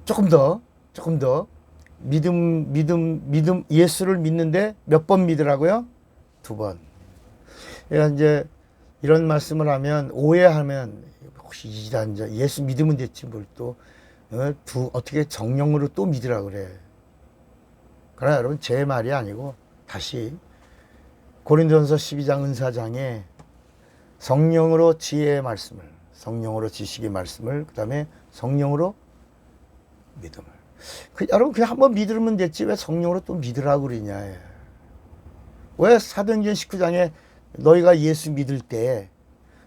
조금 더 믿음 예수를 믿는데 몇 번 믿으라고요? 2번. 그러니까 이제 이런 말씀을 하면 오해하면 혹시 이단자 예수 믿으면 됐지 뭘 또 어떻게 정령으로 또 믿으라 그래. 그러나 여러분 제 말이 아니고 다시 고린도전서 12장 은사장에 성령으로 지혜의 말씀을, 성령으로 지식의 말씀을, 그 다음에 성령으로 믿음을. 여러분 그냥 한번 믿으면 됐지 왜 성령으로 또 믿으라고 그러냐. 왜 사도행전 19장에 너희가 예수 믿을 때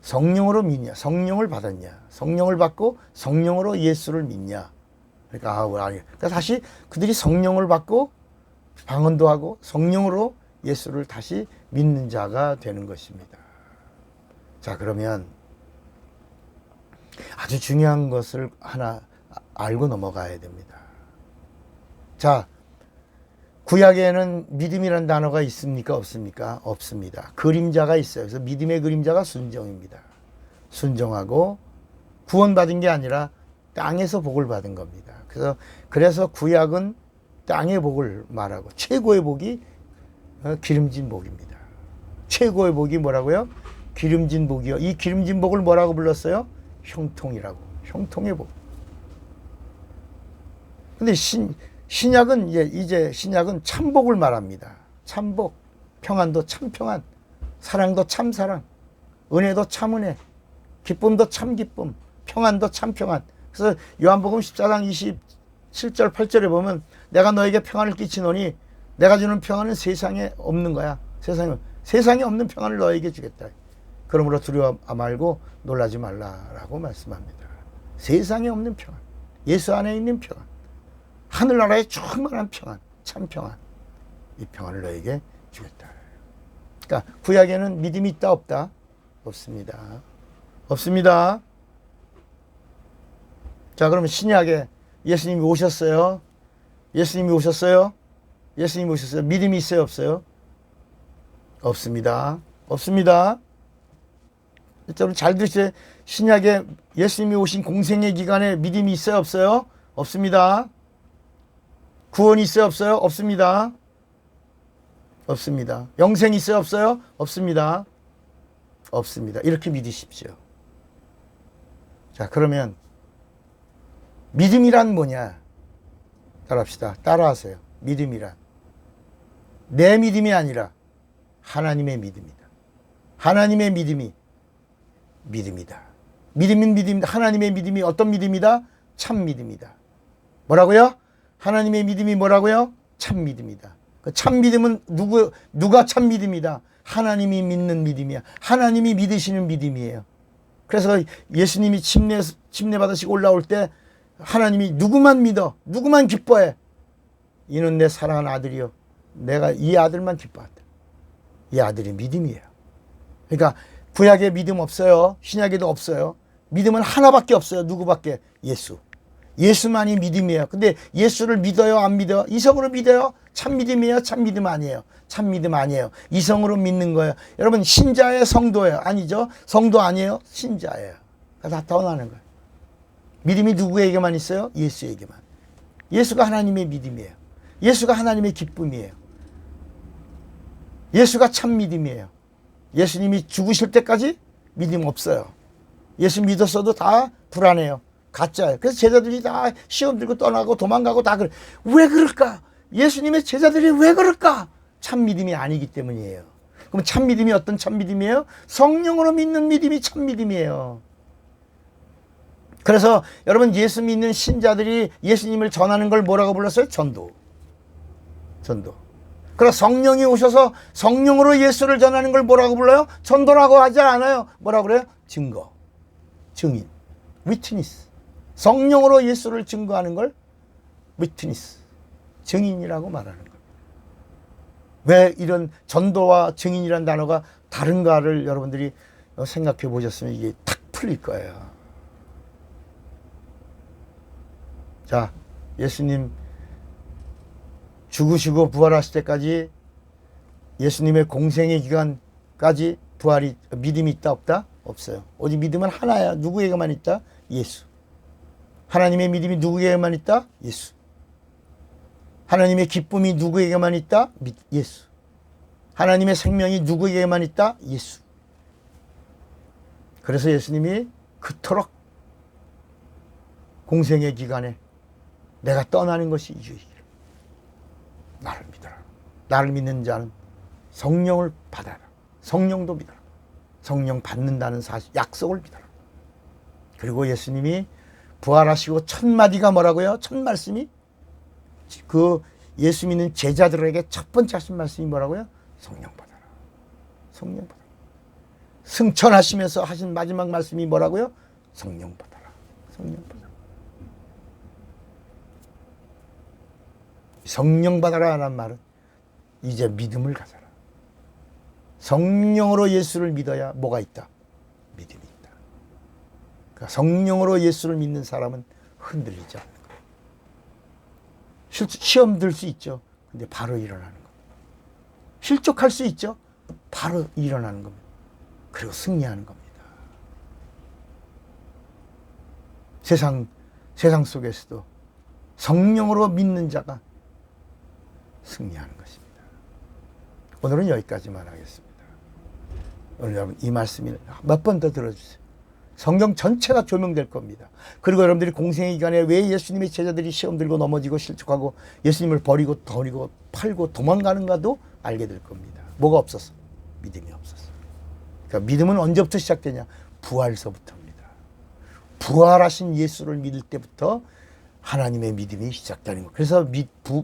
성령으로 믿냐, 성령을 받았냐, 성령을 받고 성령으로 예수를 믿냐. 그러니까 그러니까 다시 그들이 성령을 받고 방언도 하고 성령으로 예수를 다시 믿는 자가 되는 것입니다. 자, 그러면 아주 중요한 것을 하나 알고 넘어가야 됩니다. 자, 구약에는 믿음이라는 단어가 있습니까? 없습니까? 없습니다. 그림자가 있어요. 그래서 믿음의 그림자가 순종입니다. 순종하고 구원받은 게 아니라 땅에서 복을 받은 겁니다. 그래서 구약은 땅의 복을 말하고 최고의 복이 기름진 복입니다. 최고의 복이 뭐라고요? 기름진 복이요. 이 기름진 복을 뭐라고 불렀어요? 형통이라고. 형통의 복. 근데 신약은 이제 신약은 참복을 말합니다. 참복, 평안도 참평안, 사랑도 참사랑, 은혜도 참은혜, 기쁨도 참기쁨, 평안도 참평안. 그래서 요한복음 14장 27절 8절에 보면 내가 너에게 평안을 끼치노니 내가 주는 평안은 세상에 없는 거야. 세상에 없는 평안을 너에게 주겠다. 그러므로 두려워 말고 놀라지 말라라고 말씀합니다. 세상에 없는 평안, 예수 안에 있는 평안, 하늘나라의 충만한 평안, 참 평안, 이 평안을 너에게 주겠다. 그러니까 구약에는 믿음이 있다 없다? 없습니다. 없습니다. 자, 그러면 신약에 예수님이 오셨어요. 예수님이 오셨어요. 예수님이 오셨어요. 믿음이 있어요 없어요? 없습니다. 없습니다. 여러분 잘 들으세요. 신약에 예수님이 오신 공생의 기간에 믿음이 있어요 없어요? 없습니다. 구원이 있어요 없어요? 없습니다. 없습니다. 영생이 있어요 없어요? 없습니다. 없습니다. 이렇게 믿으십시오. 자, 그러면 믿음이란 뭐냐? 따라합시다. 따라하세요. 믿음이란 내 믿음이 아니라 하나님의 믿음이다. 하나님의 믿음이 믿음이다. 믿음은 믿음이다. 하나님의 믿음이 어떤 믿음이다? 참 믿음이다. 뭐라고요? 하나님의 믿음이 뭐라고요? 참 믿음이다. 그 참 믿음은 누가 참 믿음이다? 하나님이 믿는 믿음이야. 하나님이 믿으시는 믿음이에요. 그래서 예수님이 침례 받으시고 올라올 때 하나님이 누구만 믿어, 누구만 기뻐해. 이는 내 사랑하는 아들이요. 내가 이 아들만 기뻐한다. 이 아들이 믿음이에요. 그러니까 구약에 믿음 없어요. 신약에도 없어요. 믿음은 하나밖에 없어요. 누구밖에? 예수. 예수만이 믿음이에요. 근데 예수를 믿어요? 안 믿어요? 이성으로 믿어요? 참 믿음이에요? 참 믿음 아니에요? 참 믿음 아니에요. 이성으로 믿는 거예요. 여러분 신자예요? 성도예요? 아니죠. 성도 아니에요? 신자예요. 다 떠나는 거예요. 믿음이 누구에게만 있어요? 예수에게만. 예수가 하나님의 믿음이에요. 예수가 하나님의 기쁨이에요. 예수가 참 믿음이에요. 예수님이 죽으실 때까지 믿음 없어요. 예수 믿었어도 다 불안해요. 가짜예요. 그래서 제자들이 다 시험 들고 떠나고 도망가고 다 그래. 왜 그럴까? 예수님의 제자들이 왜 그럴까? 참 믿음이 아니기 때문이에요. 그럼 참 믿음이 어떤 참 믿음이에요? 성령으로 믿는 믿음이 참 믿음이에요. 그래서 여러분 예수 믿는 신자들이 예수님을 전하는 걸 뭐라고 불렀어요? 전도. 그래서 성령이 오셔서 성령으로 예수를 전하는 걸 뭐라고 불러요? 전도라고 하지 않아요. 뭐라고 그래요? 증거, 증인, 위트니스. 성령으로 예수를 증거하는 걸 위트니스, 증인이라고 말하는 거예요. 왜 이런 전도와 증인이라는 단어가 다른가를 여러분들이 생각해 보셨으면 이게 탁 풀릴 거예요. 자, 예수님 죽으시고 부활하실 때까지 예수님의 공생의 기간까지 믿음이 있다 없다? 없어요. 오직 믿음은 하나야. 누구에게만 있다? 예수. 하나님의 믿음이 누구에게만 있다? 예수. 하나님의 기쁨이 누구에게만 있다? 예수. 하나님의 생명이 누구에게만 있다? 예수. 그래서 예수님이 그토록 공생의 기간에 내가 떠나는 것이 유익이라. 나를 믿어라. 나를 믿는 자는 성령을 받아라. 성령도 믿어라. 성령 받는다는 사실, 약속을 믿어라. 그리고 예수님이 부활하시고 첫 마디가 뭐라고요? 첫 말씀이 그 예수 믿는 제자들에게 첫 번째 하신 말씀이 뭐라고요? 성령 받아라. 성령 받아라. 승천하시면서 하신 마지막 말씀이 뭐라고요? 성령 받아라. 성령 받아라. 성령 받아라라는 말은 이제 믿음을 가져라. 성령으로 예수를 믿어야 뭐가 있다? 믿음이 있다. 그러니까 성령으로 예수를 믿는 사람은 흔들리지 않는 거예요. 시험 들 수 있죠. 근데 바로 일어나는 겁니다. 실족할 수 있죠. 바로 일어나는 겁니다. 그리고 승리하는 겁니다. 세상 속에서도 성령으로 믿는 자가 승리하는 것입니다. 오늘은 여기까지만 하겠습니다. 오늘 여러분 이 말씀을 몇 번 더 들어주세요. 성경 전체가 조명될 겁니다. 그리고 여러분들이 공생의 기간에 왜 예수님의 제자들이 시험 들고 넘어지고 실족하고 예수님을 버리고 팔고 도망가는가도 알게 될 겁니다. 뭐가 없었어? 믿음이 없었어. 그러니까 믿음은 언제부터 시작되냐? 부활서부터입니다. 부활하신 예수를 믿을 때부터 하나님의 믿음이 시작되는 거예요. 그래서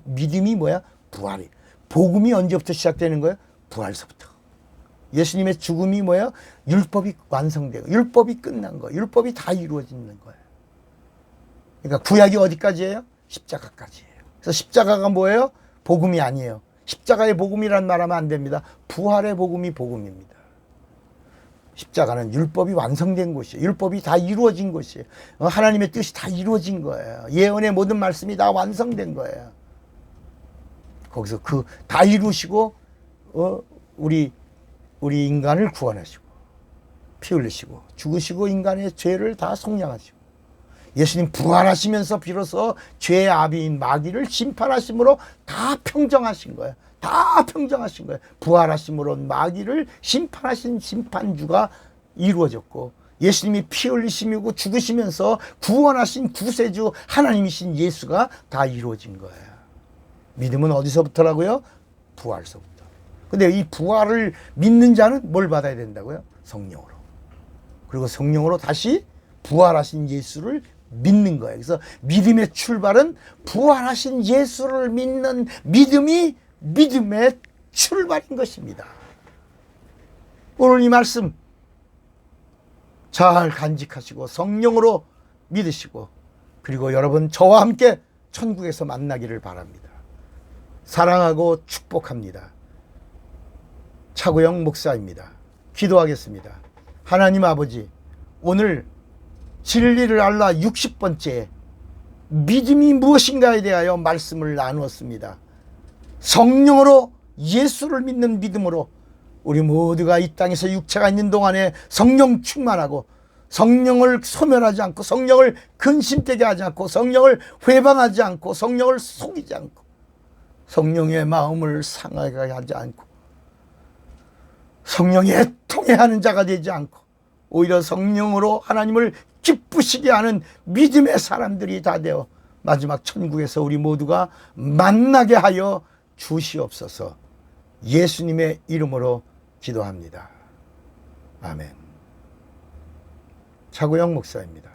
믿음이 뭐야? 부활이. 복음이 언제부터 시작되는 거예요? 부활서부터. 예수님의 죽음이 뭐야? 율법이 완성되고 율법이 끝난 거예요. 율법이 다 이루어지는 거예요. 그러니까 구약이 어디까지예요? 십자가까지예요. 그래서 십자가가 뭐예요? 복음이 아니에요. 십자가의 복음이란 말하면 안 됩니다. 부활의 복음이 복음입니다. 십자가는 율법이 완성된 곳이에요. 율법이 다 이루어진 곳이에요. 하나님의 뜻이 다 이루어진 거예요. 예언의 모든 말씀이 다 완성된 거예요. 거기서 그 다 이루시고 우리 인간을 구원하시고 피 흘리시고 죽으시고 인간의 죄를 다 속량하시고 예수님 부활하시면서 비로소 죄의 아비인 마귀를 심판하심으로 다 평정하신 거예요. 다 평정하신 거예요. 부활하심으로 마귀를 심판하신 심판주가 이루어졌고 예수님이 피 흘리심이고 죽으시면서 구원하신 구세주 하나님이신 예수가 다 이루어진 거예요. 믿음은 어디서부터라고요? 부활서부터. 근데 이 부활을 믿는 자는 뭘 받아야 된다고요? 성령으로. 그리고 성령으로 다시 부활하신 예수를 믿는 거예요. 그래서 믿음의 출발은 부활하신 예수를 믿는 믿음이 믿음의 출발인 것입니다. 오늘 이 말씀 잘 간직하시고 성령으로 믿으시고 그리고 여러분 저와 함께 천국에서 만나기를 바랍니다. 사랑하고 축복합니다. 차구영 목사입니다. 기도하겠습니다. 하나님 아버지, 오늘 진리를 알라 60번째 믿음이 무엇인가에 대하여 말씀을 나누었습니다. 성령으로 예수를 믿는 믿음으로 우리 모두가 이 땅에서 육체가 있는 동안에 성령 충만하고 성령을 소멸하지 않고 성령을 근심되게 하지 않고 성령을 회방하지 않고 성령을 속이지 않고 성령의 마음을 상하게 하지 않고 성령이 애통해하는 자가 되지 않고 오히려 성령으로 하나님을 기쁘시게 하는 믿음의 사람들이 다 되어 마지막 천국에서 우리 모두가 만나게 하여 주시옵소서. 예수님의 이름으로 기도합니다. 아멘. 차구영 목사입니다.